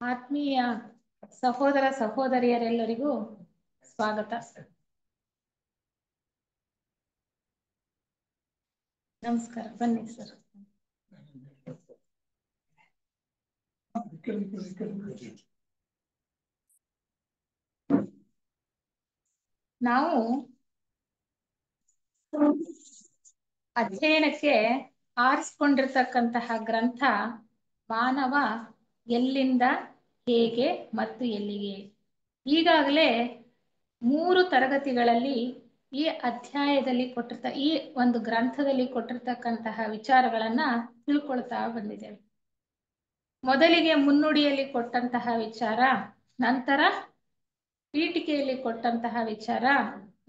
ಆತ್ಮೀಯ ಸಹೋದರ ಸಹೋದರಿಯರೆಲ್ಲರಿಗೂ ಸ್ವಾಗತ. ನಮಸ್ಕಾರ, ಬನ್ನಿ ಸರ್. ನಾವು ಅಧ್ಯಯನಕ್ಕೆ ಆರಿಸಿಕೊಂಡಿರ್ತಕ್ಕಂತಹ ಗ್ರಂಥ ಮಾನವ ಎಲ್ಲಿಂದ ಹೇಗೆ ಮತ್ತು ಎಲ್ಲಿಗೆ. ಈಗಾಗಲೇ 3 ತರಗತಿಗಳಲ್ಲಿ ಈ ಅಧ್ಯಾಯದಲ್ಲಿ ಈ ಒಂದು ಗ್ರಂಥದಲ್ಲಿ ಕೊಟ್ಟಿರ್ತಕ್ಕಂತಹ ವಿಚಾರಗಳನ್ನ ತಿಳ್ಕೊಳ್ತಾ ಬಂದಿದ್ದೇವೆ. ಮೊದಲಿಗೆ ಮುನ್ನುಡಿಯಲ್ಲಿ ಕೊಟ್ಟಂತಹ ವಿಚಾರ, ನಂತರ ಪೀಠಿಕೆಯಲ್ಲಿ ಕೊಟ್ಟಂತಹ ವಿಚಾರ,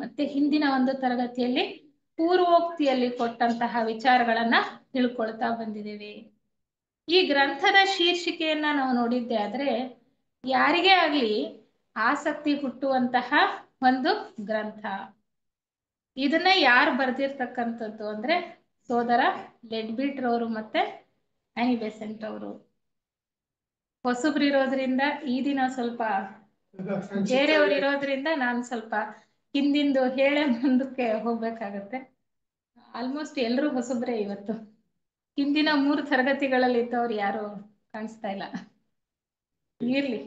ಮತ್ತೆ ಹಿಂದಿನ ಒಂದು ತರಗತಿಯಲ್ಲಿ ಪೂರ್ವೋಕ್ತಿಯಲ್ಲಿ ಕೊಟ್ಟಂತಹ ವಿಚಾರಗಳನ್ನ ತಿಳ್ಕೊಳ್ತಾ ಬಂದಿದ್ದೇವೆ. ಈ ಗ್ರಂಥದ ಶೀರ್ಷಿಕೆಯನ್ನ ನಾವು ನೋಡಿದ್ದೆ ಆದ್ರೆ, ಯಾರಿಗೇ ಆಗ್ಲಿ ಆಸಕ್ತಿ ಹುಟ್ಟುವಂತಹ ಒಂದು ಗ್ರಂಥ. ಇದನ್ನ ಯಾರು ಬರೆದಿರ್ತಕ್ಕಂಥದ್ದು ಅಂದ್ರೆ ಸೋದರ ಲೆಡ್ಬಿಟ್ ರವರು ಮತ್ತೆ ಆನಿ ಬೆಸೆಂಟ್ ಅವರು. ಹೊಸಬ್ರಿರೋದ್ರಿಂದ ಈ ದಿನ ಸ್ವಲ್ಪ ಬೇರೆಯವರು ಇರೋದ್ರಿಂದ ನಾನು ಸ್ವಲ್ಪ ಹಿಂದಿಂದು ಹೇಳೆ ಮುಂದಕ್ಕೆ ಹೋಗ್ಬೇಕಾಗತ್ತೆ. ಆಲ್ಮೋಸ್ಟ್ ಎಲ್ಲರೂ ಹೊಸಬ್ರೆ ಇವತ್ತು. ಹಿಂದಿನ 3 ತರಗತಿಗಳಲ್ಲಿ ಇದ್ದವ್ರು ಯಾರು ಕಾಣಿಸ್ತಾ ಇಲ್ಲ. ಇರ್ಲಿ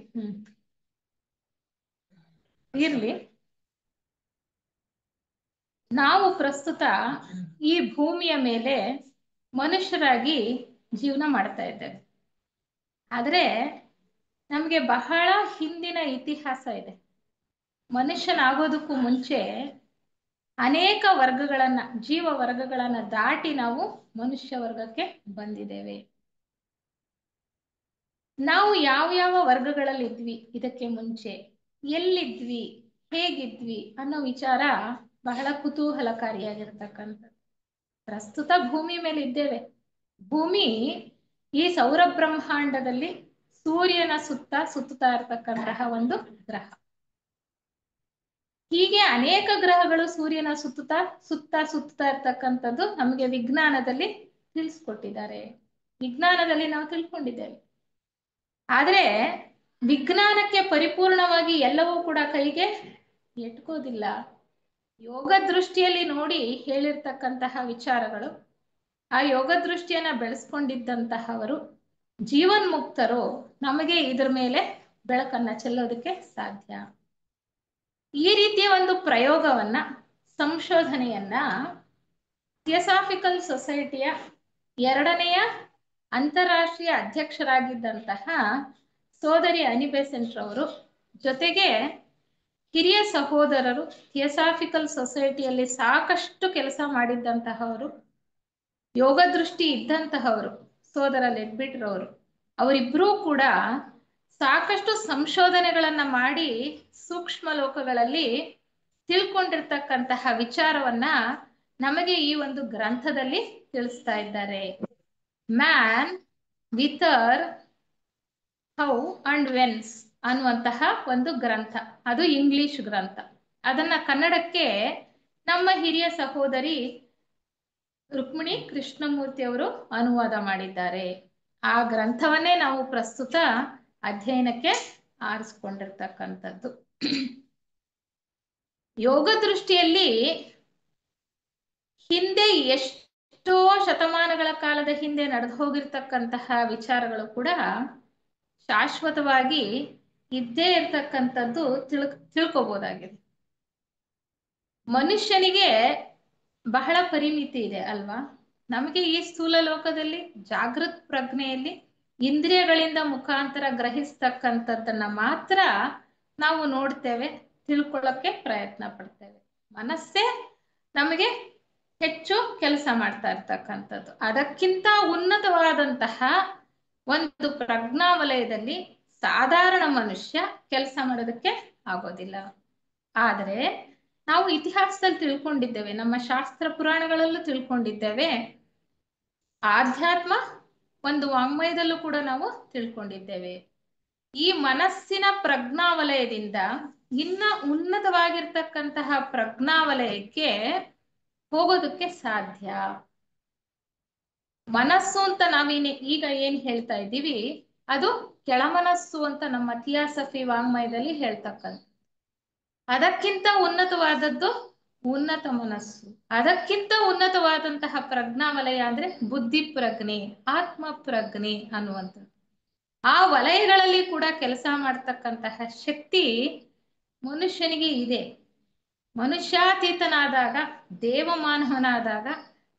ಇರ್ಲಿ. ನಾವು ಪ್ರಸ್ತುತ ಈ ಭೂಮಿಯ ಮೇಲೆ ಮನುಷ್ಯರಾಗಿ ಜೀವನ ಮಾಡ್ತಾ ಇದ್ದೇವೆ. ಆದ್ರೆ ನಮ್ಗೆ ಬಹಳ ಹಿಂದಿನ ಇತಿಹಾಸ ಇದೆ. ಮನುಷ್ಯನಾಗೋದಕ್ಕೂ ಮುಂಚೆ ಅನೇಕ ವರ್ಗಗಳನ್ನ, ಜೀವ ವರ್ಗಗಳನ್ನ ದಾಟಿ ನಾವು ಮನುಷ್ಯ ವರ್ಗಕ್ಕೆ ಬಂದಿದ್ದೇವೆ. ನಾವು ಯಾವ ವರ್ಗಗಳಲ್ಲಿ ಇದ್ವಿ ಇದಕ್ಕೆ ಮುಂಚೆ, ಎಲ್ಲಿದ್ವಿ, ಹೇಗಿದ್ವಿ ಅನ್ನೋ ವಿಚಾರ ಬಹಳ ಕುತೂಹಲಕಾರಿಯಾಗಿರ್ತಕ್ಕಂಥದ್ದು. ಪ್ರಸ್ತುತ ಭೂಮಿ ಮೇಲೆ ಇದ್ದೇವೆ. ಭೂಮಿ ಈ ಸೌರ ಬ್ರಹ್ಮಾಂಡದಲ್ಲಿ ಸೂರ್ಯನ ಸುತ್ತಾ ಇರ್ತಕ್ಕಂತಹ ಒಂದು ಗ್ರಹ. ಹೀಗೆ ಅನೇಕ ಗ್ರಹಗಳು ಸೂರ್ಯನ ಸುತ್ತಾ ಇರ್ತಕ್ಕಂಥದ್ದು ನಮಗೆ ವಿಜ್ಞಾನದಲ್ಲಿ ತಿಳಿಸ್ಕೊಟ್ಟಿದ್ದಾರೆ. ವಿಜ್ಞಾನದಲ್ಲಿ ನಾವು ತಿಳ್ಕೊಂಡಿದ್ದೇವೆ. ಆದ್ರೆ ವಿಜ್ಞಾನಕ್ಕೆ ಪರಿಪೂರ್ಣವಾಗಿ ಎಲ್ಲವೂ ಕೂಡ ಕೈಗೆ ಎಟ್ಕೋದಿಲ್ಲ. ಯೋಗ ದೃಷ್ಟಿಯಲ್ಲಿ ನೋಡಿ ಹೇಳಿರ್ತಕ್ಕಂತಹ ವಿಚಾರಗಳು, ಆ ಯೋಗ ದೃಷ್ಟಿಯನ್ನ ಬೆಳೆಸ್ಕೊಂಡಿದ್ದಂತಹವರು, ಜೀವನ್ಮುಕ್ತರು ನಮಗೆ ಇದ್ರ ಮೇಲೆ ಬೆಳಕನ್ನ ಚೆಲ್ಲೋದಕ್ಕೆ ಸಾಧ್ಯ. ಈ ರೀತಿಯ ಒಂದು ಪ್ರಯೋಗವನ್ನ, ಸಂಶೋಧನೆಯನ್ನ ಥಿಯೋಸಾಫಿಕಲ್ ಸೊಸೈಟಿಯ 2ನೆಯ ಅಂತಾರಾಷ್ಟ್ರೀಯ ಅಧ್ಯಕ್ಷರಾಗಿದ್ದಂತಹ ಸೋದರಿ ಆನಿ ಬೆಸೆಂಟ್ ರವರು, ಜೊತೆಗೆ ಹಿರಿಯ ಸಹೋದರರು, ಥಿಯೋಸಾಫಿಕಲ್ ಸೊಸೈಟಿಯಲ್ಲಿ ಸಾಕಷ್ಟು ಕೆಲಸ ಮಾಡಿದ್ದಂತಹವರು, ಯೋಗ ದೃಷ್ಟಿ ಇದ್ದಂತಹವರು ಸೋದರ ಲೆಡ್ಬಿಟ್ ರವರು, ಅವರಿಬ್ಬರೂ ಕೂಡ ಸಾಕಷ್ಟು ಸಂಶೋಧನೆಗಳನ್ನ ಮಾಡಿ ಸೂಕ್ಷ್ಮ ಲೋಕಗಳಲ್ಲಿ ತಿಳ್ಕೊಂಡಿರ್ತಕ್ಕಂತಹ ವಿಚಾರವನ್ನ ನಮಗೆ ಈ ಒಂದು ಗ್ರಂಥದಲ್ಲಿ ತಿಳಿಸ್ತಾ ಇದ್ದಾರೆ. ಮ್ಯಾನ್, ವಿಥರ್, ಹೌ ಅಂಡ್ ವೆನ್ಸ್ ಅನ್ನುವಂತಹ ಒಂದು ಗ್ರಂಥ. ಅದು ಇಂಗ್ಲಿಷ್ ಗ್ರಂಥ. ಅದನ್ನ ಕನ್ನಡಕ್ಕೆ ನಮ್ಮ ಹಿರಿಯ ಸಹೋದರಿ ರುಕ್ಮಿಣಿ ಕೃಷ್ಣಮೂರ್ತಿ ಅವರು ಅನುವಾದ ಮಾಡಿದ್ದಾರೆ. ಆ ಗ್ರಂಥವನ್ನೇ ನಾವು ಪ್ರಸ್ತುತ ಅಧ್ಯಯನಕ್ಕೆ ಆರಿಸಿಕೊಂಡಿರ್ತಕ್ಕಂಥದ್ದು. ಯೋಗ ದೃಷ್ಟಿಯಲ್ಲಿ ಹಿಂದೆ ಎಷ್ಟೋ ಶತಮಾನಗಳ ಕಾಲದ ಹಿಂದೆ ನಡೆದು ಹೋಗಿರ್ತಕ್ಕಂತಹ ವಿಚಾರಗಳು ಕೂಡ ಶಾಶ್ವತವಾಗಿ ಇದ್ದೇ ಇರ್ತಕ್ಕಂಥದ್ದು ತಿಳ್ಕೋಬಹುದಾಗಿದೆ. ಮನುಷ್ಯನಿಗೆ ಬಹಳ ಪರಿಮಿತಿ ಇದೆ ಅಲ್ವಾ? ನಮಗೆ ಈ ಸ್ಥೂಲ ಲೋಕದಲ್ಲಿ ಜಾಗೃತ್ ಪ್ರಜ್ಞೆಯಲ್ಲಿ ಇಂದ್ರಿಯಗಳಿಂದ ಮುಖಾಂತರ ಗ್ರಹಿಸ್ತಕ್ಕಂಥದ್ದನ್ನ ಮಾತ್ರ ನಾವು ನೋಡ್ತೇವೆ, ತಿಳ್ಕೊಳ್ಳೋಕೆ ಪ್ರಯತ್ನ ಪಡ್ತೇವೆ. ಮನಸ್ಸೇ ನಮಗೆ ಹೆಚ್ಚು ಕೆಲಸ ಮಾಡ್ತಾ ಇರ್ತಕ್ಕಂಥದ್ದು. ಅದಕ್ಕಿಂತ ಉನ್ನತವಾದಂತಹ ಒಂದು ಪ್ರಜ್ಞಾವಲಯದಲ್ಲಿ ಸಾಧಾರಣ ಮನುಷ್ಯ ಕೆಲಸ ಮಾಡೋದಕ್ಕೆ ಆಗೋದಿಲ್ಲ. ಆದರೆ ನಾವು ಇತಿಹಾಸದಲ್ಲಿ ತಿಳ್ಕೊಂಡಿದ್ದೇವೆ, ನಮ್ಮ ಶಾಸ್ತ್ರ ಪುರಾಣಗಳಲ್ಲೂ ತಿಳ್ಕೊಂಡಿದ್ದೇವೆ, ಆಧ್ಯಾತ್ಮ ಒಂದು ವಾಂಗ್ಮಯದಲ್ಲೂ ಕೂಡ ನಾವು ತಿಳ್ಕೊಂಡಿದ್ದೇವೆ. ಈ ಮನಸ್ಸಿನ ಪ್ರಜ್ಞಾವಲಯದಿಂದ ಇನ್ನ ಉನ್ನತವಾಗಿರ್ತಕ್ಕಂತಹ ಪ್ರಜ್ಞಾವಲಯಕ್ಕೆ ಹೋಗೋದಕ್ಕೆ ಸಾಧ್ಯ. ಮನಸ್ಸು ಅಂತ ಈಗ ಏನ್ ಹೇಳ್ತಾ ಇದ್ದೀವಿ ಅದು ಕೆಳಮನಸ್ಸು ಅಂತ ನಮ್ಮ ಥಿಯಾಸಫಿ ವಾಂಗ್ಮಯದಲ್ಲಿ ಹೇಳ್ತಕ್ಕಂಥ. ಅದಕ್ಕಿಂತ ಉನ್ನತವಾದದ್ದು ಉನ್ನತ ಮನಸ್ಸು. ಅದಕ್ಕಿಂತ ಉನ್ನತವಾದಂತಹ ಪ್ರಜ್ಞಾವಲಯ ಅಂದ್ರೆ ಬುದ್ಧಿ ಪ್ರಜ್ಞೆ, ಆತ್ಮ ಪ್ರಜ್ಞೆ ಅನ್ನುವಂಥದ್ದು. ಆ ವಲಯಗಳಲ್ಲಿ ಕೂಡ ಕೆಲಸ ಮಾಡ್ತಕ್ಕಂತಹ ಶಕ್ತಿ ಮನುಷ್ಯನಿಗೆ ಇದೆ. ಮನುಷ್ಯಾತೀತನಾದಾಗ, ದೇವಮಾನವನಾದಾಗ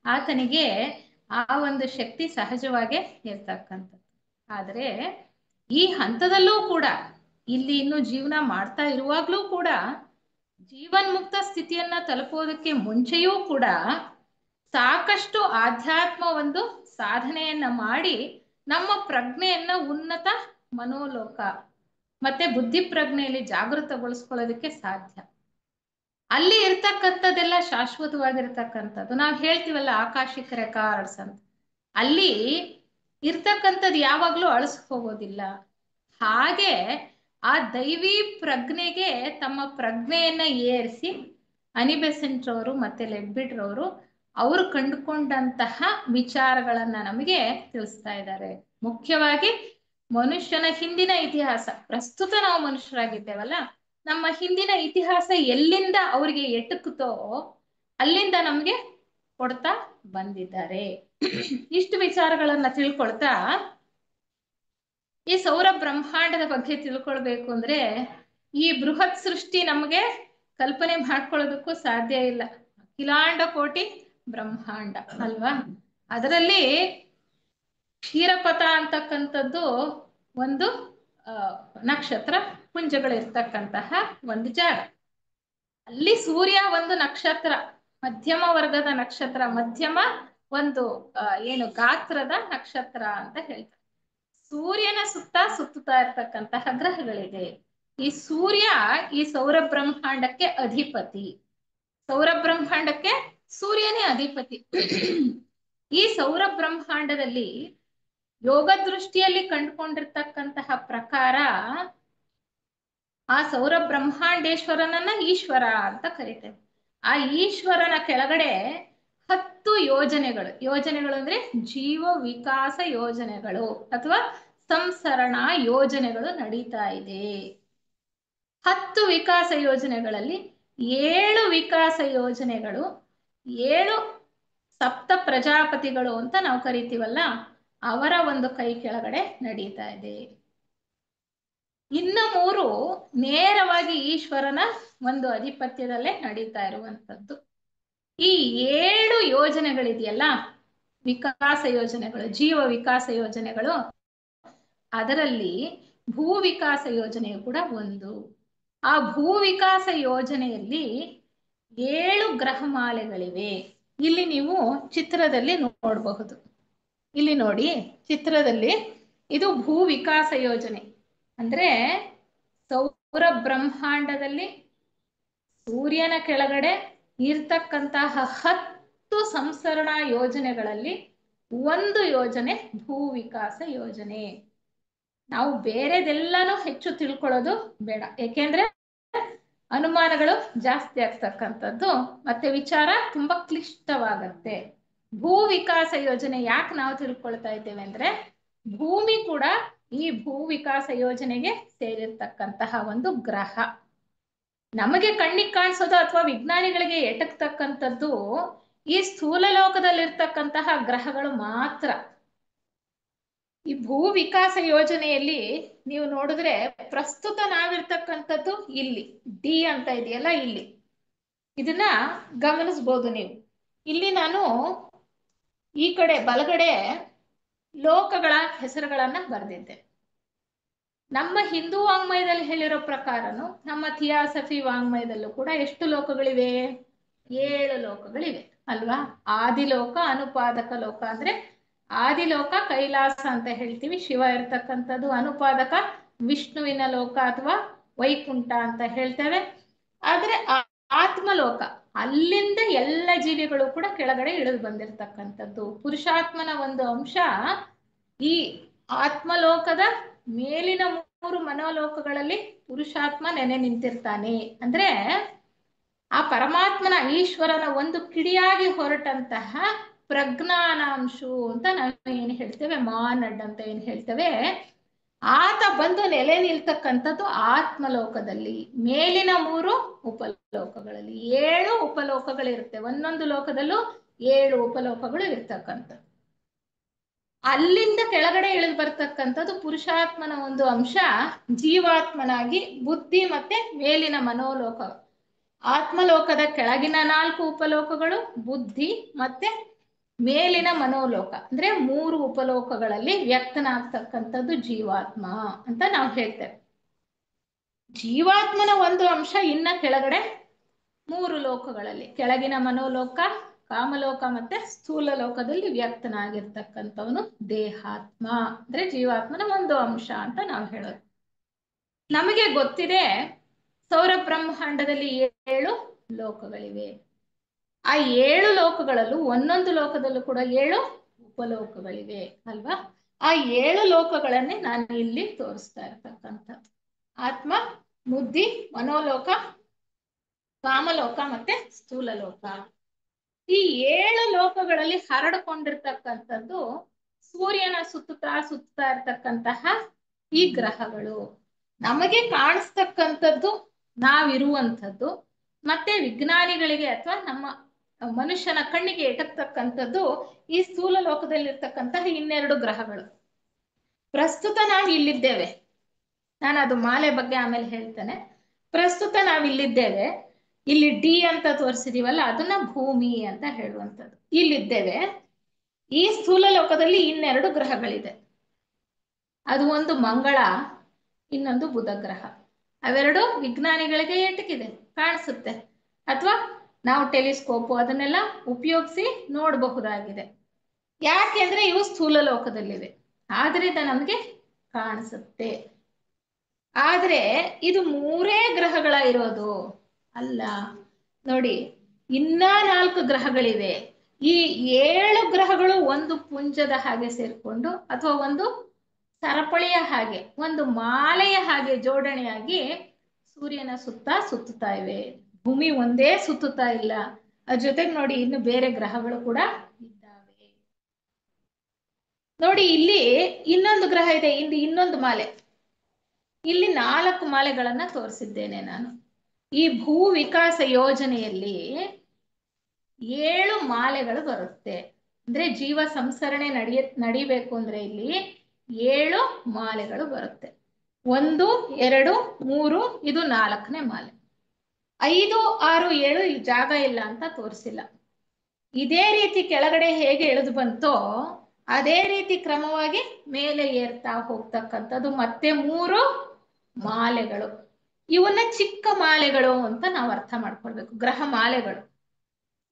ಆತನಿಗೆ ಆ ಒಂದು ಶಕ್ತಿ ಸಹಜವಾಗೇ ಇರ್ತಕ್ಕಂಥದ್ದು. ಆದರೆ ಈ ಹಂತದಲ್ಲೂ ಕೂಡ, ಇಲ್ಲಿ ಇನ್ನು ಜೀವನ ಮಾಡ್ತಾ ಇರುವಾಗ್ಲೂ ಕೂಡ, ಜೀವನ್ಮುಕ್ತ ಸ್ಥಿತಿಯನ್ನ ತಲುಪೋದಕ್ಕೆ ಮುಂಚೆಯೂ ಕೂಡ ಸಾಕಷ್ಟು ಆಧ್ಯಾತ್ಮ ಒಂದು ಸಾಧನೆಯನ್ನ ಮಾಡಿ ನಮ್ಮ ಪ್ರಜ್ಞೆಯನ್ನ ಉನ್ನತ ಮನೋಲೋಕ ಮತ್ತೆ ಬುದ್ಧಿ ಪ್ರಜ್ಞೆಯಲ್ಲಿ ಜಾಗೃತಗೊಳಿಸ್ಕೊಳ್ಳೋದಕ್ಕೆ ಸಾಧ್ಯ. ಅಲ್ಲಿ ಇರ್ತಕ್ಕಂಥದ್ದೆಲ್ಲ ಶಾಶ್ವತವಾಗಿರ್ತಕ್ಕಂಥದ್ದು. ನಾವು ಹೇಳ್ತೀವಲ್ಲ ಆಕಾಶಿಕ ರೆಕಾರ್ಡ್ಸ್ ಅಂತ, ಅಲ್ಲಿ ಇರ್ತಕ್ಕಂಥದ್ದು ಯಾವಾಗ್ಲೂ ಅಳಿಸ್ ಹೋಗೋದಿಲ್ಲ. ಹಾಗೆ ಆ ದೈವಿ ಪ್ರಜ್ಞೆಗೆ ತಮ್ಮ ಪ್ರಜ್ಞೆಯನ್ನ ಏರಿಸಿ ಅನಿಬೆಸೆಂಟ್ ರವರು ಮತ್ತೆ ಲೆಡ್ಬಿಟ್ ರವರು ಅವರು ಕಂಡುಕೊಂಡಂತಹ ವಿಚಾರಗಳನ್ನ ನಮಗೆ ತಿಳಿಸ್ತಾ ಇದ್ದಾರೆ. ಮುಖ್ಯವಾಗಿ ಮನುಷ್ಯನ ಹಿಂದಿನ ಇತಿಹಾಸ, ಪ್ರಸ್ತುತ ನಾವು ಮನುಷ್ಯರಾಗಿದ್ದೇವಲ್ಲ, ನಮ್ಮ ಹಿಂದಿನ ಇತಿಹಾಸ ಎಲ್ಲಿಂದ ಅವರಿಗೆ ಎಟುಕುತ್ತೋ ಅಲ್ಲಿಂದ ನಮ್ಗೆ ಕೊಡ್ತಾ ಬಂದಿದ್ದಾರೆ. ಇಷ್ಟು ವಿಚಾರಗಳನ್ನ ತಿಳ್ಕೊಳ್ತಾ ಈ ಸೌರ ಬ್ರಹ್ಮಾಂಡದ ಬಗ್ಗೆ ತಿಳ್ಕೊಳ್ಬೇಕು ಅಂದ್ರೆ ಈ ಬೃಹತ್ ಸೃಷ್ಟಿ ನಮಗೆ ಕಲ್ಪನೆ ಮಾಡ್ಕೊಳ್ಳೋದಕ್ಕೂ ಸಾಧ್ಯ ಇಲ್ಲ. ಅಖಿಲಾಂಡ ಕೋಟಿ ಬ್ರಹ್ಮಾಂಡ ಅಲ್ವಾ? ಅದರಲ್ಲಿ ಕ್ಷೀರಪಥ ಅಂತಕ್ಕಂಥದ್ದು ಒಂದು ನಕ್ಷತ್ರ ಪುಂಜಗಳಿರ್ತಕ್ಕಂತಹ ಒಂದು ಜಾಗ. ಅಲ್ಲಿ ಸೂರ್ಯ ಒಂದು ನಕ್ಷತ್ರ, ಮಧ್ಯಮ ವರ್ಗದ ನಕ್ಷತ್ರ, ಮಧ್ಯಮ ಒಂದು ಏನು ಗಾತ್ರದ ನಕ್ಷತ್ರ ಅಂತ ಹೇಳ್ತಾರೆ. ಸೂರ್ಯನ ಸುತ್ತ ಸುತ್ತುತ್ತಾ ಇರ್ತಕ್ಕಂತಹ ಗ್ರಹಗಳಿದೆ. ಈ ಸೂರ್ಯ ಈ ಸೌರ ಬ್ರಹ್ಮಾಂಡಕ್ಕೆ ಅಧಿಪತಿ. ಸೌರ ಬ್ರಹ್ಮಾಂಡಕ್ಕೆ ಸೂರ್ಯನೇ ಅಧಿಪತಿ. ಈ ಸೌರ ಬ್ರಹ್ಮಾಂಡದಲ್ಲಿ ಯೋಗ ದೃಷ್ಟಿಯಲ್ಲಿ ಕಂಡುಕೊಂಡಿರ್ತಕ್ಕಂತಹ ಪ್ರಕಾರ ಆ ಸೌರ ಬ್ರಹ್ಮಾಂಡೇಶ್ವರನನ್ನ ಈಶ್ವರ ಅಂತ ಕರೀತೇವೆ. ಆ ಈಶ್ವರನ ಕೆಳಗಡೆ 10 ಯೋಜನೆಗಳು, ಯೋಜನೆಗಳು ಅಂದ್ರೆ ಜೀವ ವಿಕಾಸ ಯೋಜನೆಗಳು ಅಥವಾ ಸಂಸರಣಾ ಯೋಜನೆಗಳು ನಡೀತಾ ಇದೆ. 10 ವಿಕಾಸ ಯೋಜನೆಗಳಲ್ಲಿ 7 ವಿಕಾಸ ಯೋಜನೆಗಳು, 7 ಸಪ್ತ ಪ್ರಜಾಪತಿಗಳು ಅಂತ ನಾವು ಕರಿತೀವಲ್ಲ, ಅವರ ಒಂದು ಕೈ ಕೆಳಗಡೆ ನಡೀತಾ ಇದೆ. ಇನ್ನು 3 ನೇರವಾಗಿ ಈಶ್ವರನ ಒಂದು ಅಧಿಪತ್ಯದಲ್ಲೇ ನಡೀತಾ ಇರುವಂಥದ್ದು. ಈ 7 ಯೋಜನೆಗಳಿದೆಯಲ್ಲ, ವಿಕಾಸ ಯೋಜನೆಗಳು, ಜೀವ ವಿಕಾಸ ಯೋಜನೆಗಳು, ಅದರಲ್ಲಿ ಭೂ ವಿಕಾಸ ಯೋಜನೆಯು ಕೂಡ ಒಂದು. ಆ ಭೂ ವಿಕಾಸ ಯೋಜನೆಯಲ್ಲಿ 7 ಗ್ರಹಮಾಲೆಗಳಿವೆ. ಇಲ್ಲಿ ನೀವು ಚಿತ್ರದಲ್ಲಿ ನೋಡಬಹುದು. ಇಲ್ಲಿ ನೋಡಿ ಚಿತ್ರದಲ್ಲಿ, ಇದು ಭೂ ವಿಕಾಸ ಯೋಜನೆ. ಅಂದ್ರೆ ಸೌರ ಬ್ರಹ್ಮಾಂಡದಲ್ಲಿ ಸೂರ್ಯನ ಕೆಳಗಡೆ ಇರ್ತಕ್ಕಂತಹ 10 ಸಂಸರಣಾ ಯೋಜನೆಗಳಲ್ಲಿ ಒಂದು ಯೋಜನೆ ಭೂ ವಿಕಾಸ ಯೋಜನೆ. ನಾವು ಬೇರೆದೆಲ್ಲಾನು ಹೆಚ್ಚು ತಿಳ್ಕೊಳ್ಳೋದು ಬೇಡ, ಏಕೆಂದ್ರೆ ಅನುಮಾನಗಳು ಜಾಸ್ತಿ ಆಗ್ತಕ್ಕಂಥದ್ದು, ಮತ್ತೆ ವಿಚಾರ ತುಂಬಾ ಕ್ಲಿಷ್ಟವಾಗತ್ತೆ. ಭೂ ವಿಕಾಸ ಯೋಜನೆ ಯಾಕೆ ನಾವು ತಿಳ್ಕೊಳ್ತಾ ಇದ್ದೇವೆ ಅಂದ್ರೆ, ಭೂಮಿ ಕೂಡ ಈ ಭೂ ವಿಕಾಸ ಯೋಜನೆಗೆ ಸೇರಿರ್ತಕ್ಕಂತಹ ಒಂದು ಗ್ರಹ. ನಮಗೆ ಕಣ್ಣಿಗೆ ಕಾಣಿಸೋದು ಅಥವಾ ವಿಜ್ಞಾನಿಗಳಿಗೆ ಎಟಕ್ತಕ್ಕಂಥದ್ದು ಈ ಸ್ಥೂಲ ಲೋಕದಲ್ಲಿರ್ತಕ್ಕಂತಹ ಗ್ರಹಗಳು ಮಾತ್ರ. ಈ ಭೂ ವಿಕಾಸ ಯೋಜನೆಯಲ್ಲಿ ನೀವು ನೋಡಿದ್ರೆ ಪ್ರಸ್ತುತ ನಾವಿರ್ತಕ್ಕಂಥದ್ದು ಇಲ್ಲಿ ಡಿ ಅಂತ ಇದೆಯಲ್ಲ, ಇಲ್ಲಿ ಇದನ್ನ ಗಮನಿಸ್ಬೋದು ನೀವು. ಇಲ್ಲಿ ನಾನು ಈ ಕಡೆ ಬಲಗಡೆ ಲೋಕಗಳ ಹೆಸರುಗಳನ್ನ ಬರೆದಿದ್ದೆ. ನಮ್ಮ ಹಿಂದೂ ವಾಂಗ್ಮಯದಲ್ಲಿ ಹೇಳಿರೋ ಪ್ರಕಾರನು ನಮ್ಮ ಥಿಯಾಸಫಿ ವಾಂಗ್ಮಯದಲ್ಲೂ ಕೂಡ ಎಷ್ಟು ಲೋಕಗಳಿವೆ? 7 ಲೋಕಗಳಿವೆ ಅಲ್ವಾ? ಆದಿಲೋಕ, ಅನುಪಾದಕ ಲೋಕ ಅಂದ್ರೆ ಆದಿಲೋಕ ಕೈಲಾಸ ಅಂತ ಹೇಳ್ತೀವಿ, ಶಿವ ಇರ್ತಕ್ಕಂಥದ್ದು. ಅನುಪಾದಕ ವಿಷ್ಣುವಿನ ಲೋಕ ಅಥವಾ ವೈಕುಂಠ ಅಂತ ಹೇಳ್ತೇವೆ. ಆದ್ರೆ ಆತ್ಮಲೋಕ, ಅಲ್ಲಿಂದ ಎಲ್ಲ ಜೀವಿಗಳು ಕೂಡ ಕೆಳಗಡೆ ಇಳಿದು ಬಂದಿರತಕ್ಕಂಥದ್ದು. ಪುರುಷಾತ್ಮನ ಒಂದು ಅಂಶ ಈ ಆತ್ಮಲೋಕದ ಮೇಲಿನ 3 ಮನೋಲೋಕಗಳಲ್ಲಿ ಪುರುಷಾತ್ಮ ನೆನೆ ನಿಂತಿರ್ತಾನೆ. ಅಂದ್ರೆ ಆ ಪರಮಾತ್ಮನ ಈಶ್ವರನ ಒಂದು ಕಿಡಿಯಾಗಿ ಹೊರಟಂತಹ ಪ್ರಜ್ಞಾನಾಂಶು ಅಂತ ನಾವು ಏನು ಹೇಳ್ತೇವೆ, ಮಾನಡ್ ಅಂತ ಏನು ಹೇಳ್ತೇವೆ, ಆತ ಬಂದು ನೆಲೆ ನಿಲ್ತಕ್ಕಂಥದ್ದು ಆತ್ಮಲೋಕದಲ್ಲಿ, ಮೇಲಿನ 3 ಉಪಲೋಕಗಳಲ್ಲಿ. 7 ಉಪಲೋಕಗಳಿರುತ್ತೆ, ಒಂದೊಂದು ಲೋಕದಲ್ಲೂ 7 ಉಪಲೋಕಗಳು ಇರ್ತಕ್ಕಂಥ. ಅಲ್ಲಿಂದ ಕೆಳಗಡೆ ಇಳಿದು ಬರ್ತಕ್ಕಂಥದ್ದು ಪುರುಷಾತ್ಮನ ಒಂದು ಅಂಶ ಜೀವಾತ್ಮನಾಗಿ ಬುದ್ಧಿ ಮತ್ತೆ ಮೇಲಿನ ಮನೋಲೋಕ. ಆತ್ಮಲೋಕದ ಕೆಳಗಿನ 4 ಉಪಲೋಕಗಳು ಬುದ್ಧಿ ಮತ್ತೆ ಮೇಲಿನ ಮನೋಲೋಕ, ಅಂದ್ರೆ 3 ಉಪಲೋಕಗಳಲ್ಲಿ ವ್ಯಕ್ತನಾಗ್ತಕ್ಕಂಥದ್ದು ಜೀವಾತ್ಮ ಅಂತ ನಾವು ಹೇಳ್ತೇವೆ. ಜೀವಾತ್ಮನ ಒಂದು ಅಂಶ ಇನ್ನ ಕೆಳಗಡೆ 3 ಲೋಕಗಳಲ್ಲಿ, ಕೆಳಗಿನ ಮನೋಲೋಕ, ಕಾಮಲೋಕ ಮತ್ತೆ ಸ್ಥೂಲ ಲೋಕದಲ್ಲಿ ವ್ಯಕ್ತನಾಗಿರ್ತಕ್ಕಂಥವನು ದೇಹಾತ್ಮ, ಅಂದ್ರೆ ಜೀವಾತ್ಮನ ಒಂದು ಅಂಶ ಅಂತ ನಾವು ಹೇಳೋದು. ನಮಗೆ ಗೊತ್ತಿದೆ ಸೌರ ಬ್ರಹ್ಮಾಂಡದಲ್ಲಿ 7 ಲೋಕಗಳಿವೆ. ಆ 7 ಲೋಕಗಳಲ್ಲೂ ಒಂದೊಂದು ಲೋಕದಲ್ಲೂ ಕೂಡ 7 ಉಪಲೋಕಗಳಿವೆ ಅಲ್ವಾ. ಆ 7 ಲೋಕಗಳನ್ನೇ ನಾನು ಇಲ್ಲಿ ತೋರಿಸ್ತಾ ಇರ್ತಕ್ಕಂಥದ್ದು. ಆತ್ಮ, ಬುದ್ಧಿ, ಮನೋಲೋಕ, ಕಾಮಲೋಕ ಮತ್ತೆ ಸ್ಥೂಲ ಲೋಕ. ಈ 7 ಲೋಕಗಳಲ್ಲಿ ಹರಡಿಕೊಂಡಿರ್ತಕ್ಕಂಥದ್ದು ಸೂರ್ಯನ ಸುತ್ತಾ ಇರ್ತಕ್ಕಂತಹ ಈ ಗ್ರಹಗಳು. ನಮಗೆ ಕಾಣಿಸ್ತಕ್ಕಂಥದ್ದು ನಾವಿರುವಂಥದ್ದು, ಮತ್ತೆ ವಿಜ್ಞಾನಿಗಳಿಗೆ ಅಥವಾ ನಮ್ಮ ಮನುಷ್ಯನ ಕಣ್ಣಿಗೆ ಎಟಕ್ತಕ್ಕಂಥದ್ದು ಈ ಸ್ಥೂಲ ಲೋಕದಲ್ಲಿರ್ತಕ್ಕಂತಹ 12 ಗ್ರಹಗಳು. ಪ್ರಸ್ತುತ ನಾವು ಇಲ್ಲಿದ್ದೇವೆ, ನಾನು ಅದು ಮಾಲೆ ಬಗ್ಗೆ ಆಮೇಲೆ ಹೇಳ್ತೇನೆ. ಪ್ರಸ್ತುತ ನಾವು ಇಲ್ಲಿದ್ದೇವೆ, ಇಲ್ಲಿ ಡಿ ಅಂತ ತೋರಿಸಿದೀವಲ್ಲ ಅದನ್ನ ಭೂಮಿ ಅಂತ ಹೇಳುವಂಥದ್ದು. ಇಲ್ಲಿದ್ದೇವೆ. ಈ ಸ್ಥೂಲ ಲೋಕದಲ್ಲಿ 12 ಗ್ರಹಗಳಿದೆ. ಅದು ಒಂದು ಮಂಗಳ, ಇನ್ನೊಂದು ಬುಧ ಗ್ರಹ. ಅವೆರಡು ವಿಜ್ಞಾನಿಗಳಿಗೆ ಎಟಕಿದೆ, ಕಾಣಿಸುತ್ತೆ, ಅಥವಾ ನಾವು ಟೆಲಿಸ್ಕೋಪು ಅದನ್ನೆಲ್ಲ ಉಪಯೋಗಿಸಿ ನೋಡಬಹುದಾಗಿದೆ. ಯಾಕೆಂದ್ರೆ ಇವು ಸ್ಥೂಲ ಲೋಕದಲ್ಲಿವೆ, ಆದ್ರಿಂದ ನಮಗೆ ಕಾಣಿಸುತ್ತೆ. ಆದ್ರೆ ಇದು 3 ಗ್ರಹಗಳ ಇರೋದು ಅಲ್ಲ ನೋಡಿ, ಇನ್ನ 4 ಗ್ರಹಗಳಿವೆ. ಈ 7 ಗ್ರಹಗಳು ಒಂದು ಪುಂಜದ ಹಾಗೆ ಸೇರ್ಕೊಂಡು ಅಥವಾ ಒಂದು ಸರಪಳಿಯ ಹಾಗೆ, ಒಂದು ಮಾಲೆಯ ಹಾಗೆ ಜೋಡಣೆಯಾಗಿ ಸೂರ್ಯನ ಸುತ್ತುತ್ತಾ ಇವೆ. ಭೂಮಿ ಒಂದೇ ಸುತ್ತುತ್ತಾ ಇಲ್ಲ, ಅದ್ರ ಜೊತೆಗೆ ನೋಡಿ ಇನ್ನು ಬೇರೆ ಗ್ರಹಗಳು ಕೂಡ ಇದ್ದಾವೆ. ನೋಡಿ ಇಲ್ಲಿ ಇನ್ನೊಂದು ಗ್ರಹ ಇದೆ, ಇಲ್ಲಿ ಇನ್ನೊಂದು ಮಾಲೆ. ಇಲ್ಲಿ 4 ಮಾಲೆಗಳನ್ನ ತೋರಿಸಿದ್ದೇನೆ ನಾನು. ಈ ಭೂ ವಿಕಾಸ ಯೋಜನೆಯಲ್ಲಿ 7 ಮಾಲೆಗಳು ಬರುತ್ತೆ. ಅಂದ್ರೆ ಜೀವ ಸಂಸರಣೆ ನಡಿಬೇಕು ಅಂದ್ರೆ ಇಲ್ಲಿ 7 ಮಾಲೆಗಳು ಬರುತ್ತೆ. 1, 2, 3, ಇದು 4ನೇ ಮಾಲೆ. 5, 6, 7 ಈ ಜಾಗ ಇಲ್ಲ ಅಂತ ತೋರಿಸಿಲ್ಲ. ಇದೇ ರೀತಿ ಕೆಳಗಡೆ ಹೇಗೆ ಇಳಿದು ಬಂತೋ ಅದೇ ರೀತಿ ಕ್ರಮವಾಗಿ ಮೇಲೆ ಏರ್ತಾ ಹೋಗ್ತಕ್ಕಂಥದ್ದು ಮತ್ತೆ 3 ಮಾಲೆಗಳು. ಇವನ್ನ ಚಿಕ್ಕ ಮಾಲೆಗಳು ಅಂತ ನಾವು ಅರ್ಥ ಮಾಡ್ಕೊಳ್ಬೇಕು, ಗ್ರಹ ಮಾಲೆಗಳು.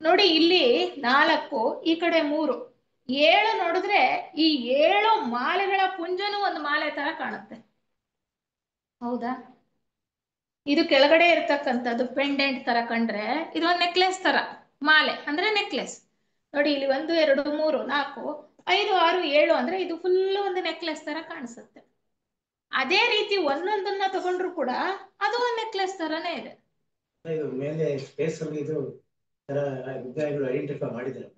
ನೋಡಿ ಇಲ್ಲಿ 4, ಈ ಕಡೆ 3, 7 ನೋಡಿದ್ರೆ ಈ 7 ಮಾಲೆಗಳ ಪುಂಜನು ಒಂದು ಮಾಲೆ ತರ ಕಾಣುತ್ತೆ, ಹೌದಾ? ಇದು ಕೆಳಗಡೆ ಇರ್ತಕ್ಕಂಥದ್ದು ಪೆಂಡೆಂಟ್ ತರ ಕಂಡ್ರೆ ಇದು ಒಂದು ನೆಕ್ಲೆಸ್ ತರ, ಮಾಲೆ ಅಂದ್ರೆ ನೆಕ್ಲೆಸ್. ನೋಡಿ ಇಲ್ಲಿ 1, 2, 3, 4, 5, 6, 7 ಅಂದ್ರೆ ಇದು ಫುಲ್ ಒಂದು ನೆಕ್ಲೆಸ್ ತರ ಕಾಣಿಸುತ್ತೆ. ಅದೇ ರೀತಿ ಒಂದೊಂದನ್ನ ತಗೊಂಡ್ರು ಕೂಡ ಅದು ಒಂದು ನೆಕ್ಲೆಸ್ ತರನೇ ಇದೆ. ಇದು ಮೇಲೆ ಸ್ಪೇಸ್ ಅಲ್ಲಿ ಇದು ತರ ವಿಜ್ಞಾನಿಗಳು ಐಡೆಂಟಿಫೈ ಮಾಡಿದ್ದಾರೆ.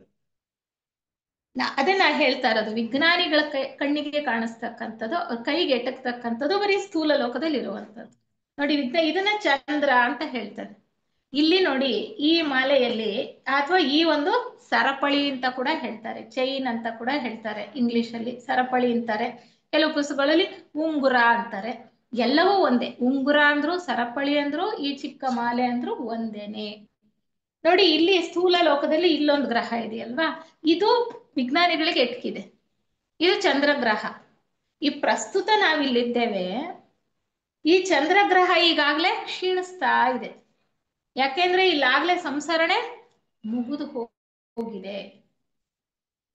ಅದೇ ನಾ ಹೇಳ್ತಾ ಇರೋದು, ವಿಜ್ಞಾನಿಗಳ ಕಣ್ಣಿಗೆ ಕಾಣಿಸ್ತಕ್ಕಂಥದ್ದು, ಕೈಗೆ ಎಟಕ್ತಕ್ಕಂಥದ್ದು ಬರೀ ಸ್ಥೂಲ ಲೋಕದಲ್ಲಿ ಇರುವಂಥದ್ದು. ನೋಡಿ ಇದನ್ನ ಚಂದ್ರ ಅಂತ ಹೇಳ್ತಾರೆ. ಇಲ್ಲಿ ನೋಡಿ ಈ ಮಾಲೆಯಲ್ಲಿ, ಅಥವಾ ಈ ಒಂದು ಸರಪಳಿ ಅಂತ ಕೂಡ ಹೇಳ್ತಾರೆ, ಚೈನ್ ಅಂತ ಕೂಡ ಹೇಳ್ತಾರೆ, ಇಂಗ್ಲಿಷ್ ಅಲ್ಲಿ ಸರಪಳಿ ಅಂತಾರೆ, ಕೆಲವು ಪುಸ್ತಕಗಳಲ್ಲಿ ಉಂಗುರ ಅಂತಾರೆ. ಎಲ್ಲವೂ ಒಂದೇ, ಉಂಗುರ ಅಂದ್ರು ಸರಪಳಿ ಅಂದ್ರು ಈ ಚಿಕ್ಕ ಮಾಲೆ ಅಂದ್ರು ಒಂದೇನೆ. ನೋಡಿ ಇಲ್ಲಿ ಸ್ಥೂಲ ಲೋಕದಲ್ಲಿ ಇಲ್ಲೊಂದು ಗ್ರಹ ಇದೆಯಲ್ವಾ, ಇದು ವಿಜ್ಞಾನಿಗಳಿಗೆ ಎಟ್ಕಿದೆ, ಇದು ಚಂದ್ರಗ್ರಹ. ಈ ಪ್ರಸ್ತುತ ನಾವಿಲ್ಲಿದ್ದೇವೆ, ಈ ಚಂದ್ರಗ್ರಹ ಈಗಾಗ್ಲೇ ಕ್ಷೀಣಿಸ್ತಾ ಇದೆ. ಯಾಕೆಂದ್ರೆ ಇಲ್ಲಾಗ್ಲೇ ಸಂಸರಣೆ ಮುಗಿದು ಹೋಗಿದೆ.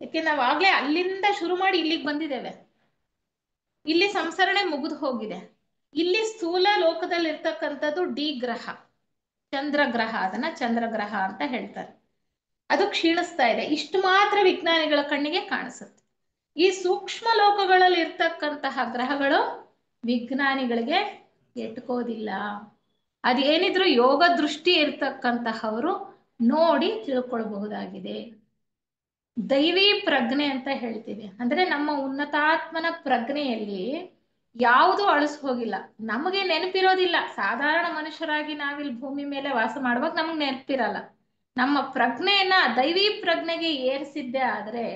ಯಾಕೆ ನಾವಾಗ್ಲೇ ಅಲ್ಲಿಂದ ಶುರು ಮಾಡಿ ಇಲ್ಲಿಗೆ ಬಂದಿದ್ದೇವೆ, ಇಲ್ಲಿ ಸಂಸರಣೆ ಮುಗಿದು ಹೋಗಿದೆ. ಇಲ್ಲಿ ಸ್ಥೂಲ ಲೋಕದಲ್ಲಿ ಇರ್ತಕ್ಕಂಥದ್ದು ಡಿ ಗ್ರಹ, ಚಂದ್ರಗ್ರಹ, ಅದನ್ನ ಚಂದ್ರಗ್ರಹ ಅಂತ ಹೇಳ್ತಾರೆ. ಅದು ಕ್ಷೀಣಿಸ್ತಾ ಇದೆ. ಇಷ್ಟು ಮಾತ್ರ ವಿಜ್ಞಾನಿಗಳ ಕಣ್ಣಿಗೆ ಕಾಣಿಸುತ್ತೆ. ಈ ಸೂಕ್ಷ್ಮ ಲೋಕಗಳಲ್ಲಿ ಇರ್ತಕ್ಕಂತಹ ಗ್ರಹಗಳು ವಿಜ್ಞಾನಿಗಳಿಗೆ ಎಟ್ಕೋದಿಲ್ಲ. ಅದೇನಿದ್ರು ಯೋಗ ದೃಷ್ಟಿ ಇರ್ತಕ್ಕಂತಹವರು ನೋಡಿ ತಿಳ್ಕೊಳ್ಬಹುದಾಗಿದೆ. ದೈವಿ ಪ್ರಜ್ಞೆ ಅಂತ ಹೇಳ್ತೀವಿ. ಅಂದ್ರೆ ನಮ್ಮ ಉನ್ನತಾತ್ಮನ ಪ್ರಜ್ಞೆಯಲ್ಲಿ ಯಾವುದು ಅಳಿಸ್ ಹೋಗಿಲ್ಲ. ನಮಗೆ ನೆನಪಿರೋದಿಲ್ಲ. ಸಾಧಾರಣ ಮನುಷ್ಯರಾಗಿ ನಾವಿಲ್ಲಿ ಭೂಮಿ ಮೇಲೆ ವಾಸ ಮಾಡುವಾಗ ನಮಗೆ ನೆನಪಿರಲ್ಲ. ನಮ್ಮ ಪ್ರಜ್ಞೆಯನ್ನ ದೈವಿ ಪ್ರಜ್ಞೆಗೆ ಏರಿಸಿದ್ದೆ ಆದ್ರೆ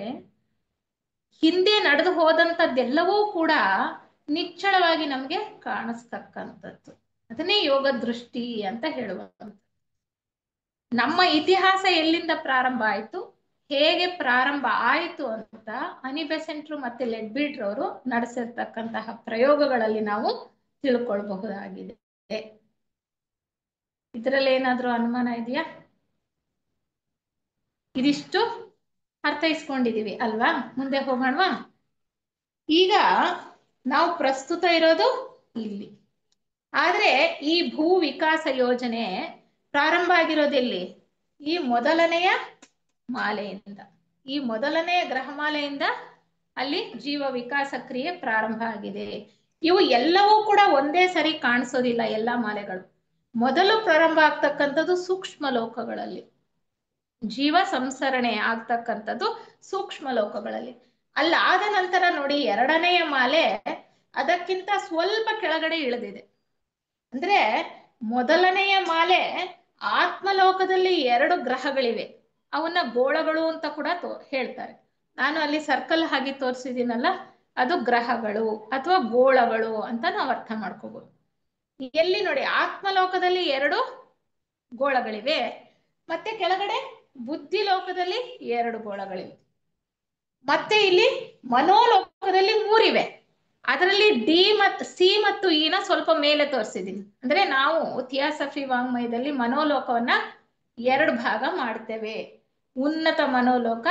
ಹಿಂದೆ ನಡೆದು ಹೋದಂಥದ್ದೆಲ್ಲವೂ ಕೂಡ ನಿಚ್ಚಳವಾಗಿ ನಮಗೆ ಕಾಣಿಸ್ತಕ್ಕಂಥದ್ದು. ಅದನ್ನೇ ಯೋಗ ದೃಷ್ಟಿ ಅಂತ ಹೇಳುವಂಥದ್ದು. ನಮ್ಮ ಇತಿಹಾಸ ಎಲ್ಲಿಂದ ಪ್ರಾರಂಭ ಆಯಿತು, ಹೇಗೆ ಪ್ರಾರಂಭ ಆಯಿತು ಅಂತ ಅನಿ ಬೆಸೆಂಟ್ರು ಮತ್ತೆ ಲೆಡ್ಬಿಟ್ರ್ ಅವರು ನಡೆಸಿರ್ತಕ್ಕಂತಹ ಪ್ರಯೋಗಗಳಲ್ಲಿ ನಾವು ತಿಳ್ಕೊಳ್ಬಹುದಾಗಿದೆ. ಇದರಲ್ಲಿ ಏನಾದ್ರೂ ಅನುಮಾನ ಇದೆಯಾ? ಇದಿಷ್ಟು ಅರ್ಥೈಸ್ಕೊಂಡಿದೀವಿ ಅಲ್ವಾ? ಮುಂದೆ ಹೋಗೋಣವಾ? ಈಗ ನಾವು ಪ್ರಸ್ತುತ ಇರೋದು ಇಲ್ಲಿ. ಆದ್ರೆ ಈ ಭೂ ವಿಕಾಸ ಯೋಜನೆ ಪ್ರಾರಂಭ ಆಗಿರೋದೆಲ್ಲಿ? ಈ ಮೊದಲನೆಯ ಮಾಲೆಯಿಂದ, ಈ ಮೊದಲನೆಯ ಗ್ರಹಮಾಲೆಯಿಂದ ಅಲ್ಲಿ ಜೀವ ವಿಕಾಸ ಕ್ರಿಯೆ ಪ್ರಾರಂಭ ಆಗಿದೆ. ಇವು ಎಲ್ಲವೂ ಕೂಡ ಒಂದೇ ಸರಿ ಕಾಣಿಸೋದಿಲ್ಲ. ಎಲ್ಲಾ ಮಾಲೆಗಳು ಮೊದಲು ಪ್ರಾರಂಭ ಆಗ್ತಕ್ಕಂಥದ್ದು ಸೂಕ್ಷ್ಮ ಲೋಕಗಳಲ್ಲಿ. ಜೀವ ಸಂಸರಣೆ ಆಗ್ತಕ್ಕಂಥದ್ದು ಸೂಕ್ಷ್ಮ ಲೋಕಗಳಲ್ಲಿ. ಅಲ್ಲಾದ ನಂತರ ನೋಡಿ, ಎರಡನೆಯ ಮಾಲೆ ಅದಕ್ಕಿಂತ ಸ್ವಲ್ಪ ಕೆಳಗಡೆ ಇಳಿದಿದೆ. ಅಂದ್ರೆ ಮೊದಲನೆಯ ಮಾಲೆ ಆತ್ಮಲೋಕದಲ್ಲಿ 2 ಗ್ರಹಗಳಿವೆ. ಅವನ್ನ ಗೋಳಗಳು ಅಂತ ಕೂಡ ಹೇಳ್ತಾರೆ. ನಾನು ಅಲ್ಲಿ ಸರ್ಕಲ್ ಹಾಗೆ ತೋರಿಸಿದ್ದೀನಲ್ಲ, ಅದು ಗ್ರಹಗಳು ಅಥವಾ ಗೋಳಗಳು ಅಂತ ನಾವು ಅರ್ಥ ಮಾಡ್ಕೋಬಹುದು. ಎಲ್ಲಿ ನೋಡಿ, ಆತ್ಮಲೋಕದಲ್ಲಿ 2 ಗೋಳಗಳಿವೆ, ಮತ್ತೆ ಕೆಳಗಡೆ ಬುದ್ಧಿ ಲೋಕದಲ್ಲಿ 2 ಗೋಳಗಳಿವೆ, ಮತ್ತೆ ಇಲ್ಲಿ ಮನೋಲೋಕದಲ್ಲಿ 3 ಇವೆ. ಅದರಲ್ಲಿ ಡಿ ಮತ್ತು ಸಿ ಮತ್ತು ಇನ ಸ್ವಲ್ಪ ಮೇಲೆ ತೋರಿಸಿದ್ದೀನಿ. ಅಂದ್ರೆ ನಾವು ಥಿಯಾಸಫಿ ವಾಂಗ್ಮಯದಲ್ಲಿ ಮನೋಲೋಕವನ್ನ 2 ಭಾಗ ಮಾಡ್ತೇವೆ. ಉನ್ನತ ಮನೋಲೋಕ,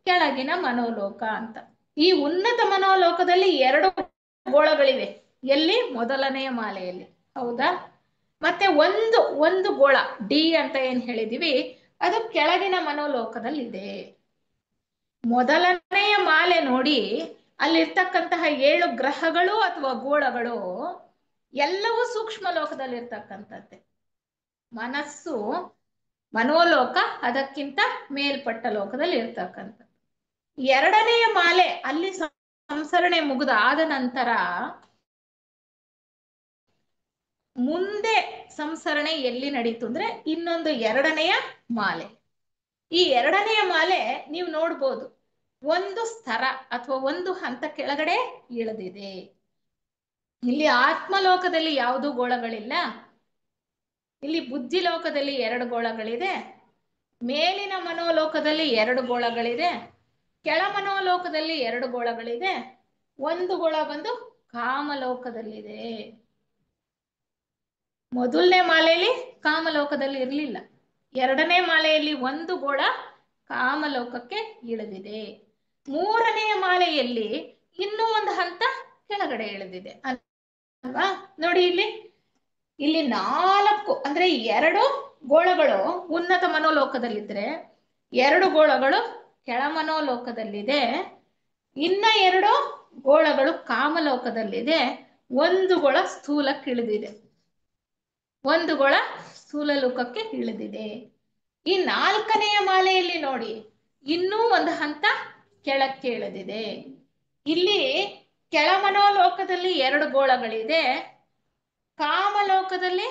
ಕೆಳಗಿನ ಮನೋಲೋಕ ಅಂತ. ಈ ಉನ್ನತ ಮನೋಲೋಕದಲ್ಲಿ 2 ಗೋಳಗಳಿವೆ. ಎಲ್ಲಿ? ಮೊದಲನೆಯ ಮಾಲೆಯಲ್ಲಿ, ಹೌದಾ? ಮತ್ತೆ ಒಂದು ಗೋಳ ಡಿ ಅಂತ ಏನ್ ಹೇಳಿದೀವಿ, ಅದು ಕೆಳಗಿನ ಮನೋಲೋಕದಲ್ಲಿ ಇದೆ. ಮೊದಲನೆಯ ಮಾಲೆ ನೋಡಿ, ಅಲ್ಲಿರ್ತಕ್ಕಂತಹ 7 ಗ್ರಹಗಳು ಅಥವಾ ಗೋಳಗಳು ಎಲ್ಲವೂ ಸೂಕ್ಷ್ಮ ಲೋಕದಲ್ಲಿ ಇರ್ತಕ್ಕಂಥದ್ದೇ. ಮನಸ್ಸು ಮನೋಲೋಕ ಅದಕ್ಕಿಂತ ಮೇಲ್ಪಟ್ಟ ಲೋಕದಲ್ಲಿ ಇರ್ತಕ್ಕಂಥ. ಎರಡನೆಯ ಮಾಲೆ ಅಲ್ಲಿ ಸಂಸರಣೆ ಮುಗಿದಾದ ನಂತರ ಮುಂದೆ ಸಂಸರಣೆ ಎಲ್ಲಿ ನಡೀತು ಅಂದ್ರೆ ಇನ್ನೊಂದು ಎರಡನೆಯ ಮಾಲೆ. ಈ ಎರಡನೆಯ ಮಾಲೆ ನೀವು ನೋಡ್ಬೋದು, ಒಂದು ಸ್ತರ ಅಥವಾ ಒಂದು ಹಂತ ಕೆಳಗಡೆ ಇಳಿದಿದೆ. ಇಲ್ಲಿ ಆತ್ಮಲೋಕದಲ್ಲಿ ಯಾವುದೂ ಗೋಳಗಳಿಲ್ಲ. ಇಲ್ಲಿ ಬುದ್ಧಿ ಲೋಕದಲ್ಲಿ 2 ಗೋಳಗಳಿದೆ, ಮೇಲಿನ ಮನೋಲೋಕದಲ್ಲಿ 2 ಗೋಳಗಳಿದೆ, ಕೆಳ ಮನೋಲೋಕದಲ್ಲಿ 2 ಗೋಳಗಳಿದೆ, ಒಂದು ಗೋಳ ಬಂದು ಕಾಮಲೋಕದಲ್ಲಿದೆ. ಮೊದಲನೇ ಮಾಲೆಯಲ್ಲಿ ಕಾಮಲೋಕದಲ್ಲಿ ಇರಲಿಲ್ಲ. ಎರಡನೇ ಮಾಲೆಯಲ್ಲಿ ಒಂದು ಗೋಳ ಕಾಮಲೋಕಕ್ಕೆ ಇಳಿದಿದೆ. ಮೂರನೆಯ ಮಾಲೆಯಲ್ಲಿ ಇನ್ನೂ ಒಂದು ಹಂತ ಕೆಳಗಡೆ ಇಳಿದಿದೆ ಅಲ್ವಾ? ನೋಡಿ ಇಲ್ಲಿ 4 ಅಂದ್ರೆ 2 ಗೋಳಗಳು ಉನ್ನತ ಮನೋಲೋಕದಲ್ಲಿದ್ರೆ 2 ಗೋಳಗಳು ಕೆಳ ಮನೋಲೋಕದಲ್ಲಿದೆ, ಇನ್ನ 2 ಗೋಳಗಳು ಕಾಮಲೋಕದಲ್ಲಿದೆ, ಒಂದು ಗೋಳ ಸ್ಥೂಲಕ್ಕೆ ಇಳಿದಿದೆ, ಒಂದು ಗೋಳ ಸ್ಥೂಲ ಲೋಕಕ್ಕೆ ಇಳಿದಿದೆ. ಈ 4ನೆಯ ಮಾಲೆಯಲ್ಲಿ ನೋಡಿ, ಇನ್ನೂ ಒಂದು ಹಂತ ಕೆಳಕ್ಕೆ ಇಳಿದಿದೆ. ಇಲ್ಲಿ ಕೆಳ ಮನೋಲೋಕದಲ್ಲಿ 2 ಗೋಳಗಳಿದೆ, ಕಾಮಲೋಕದಲ್ಲಿ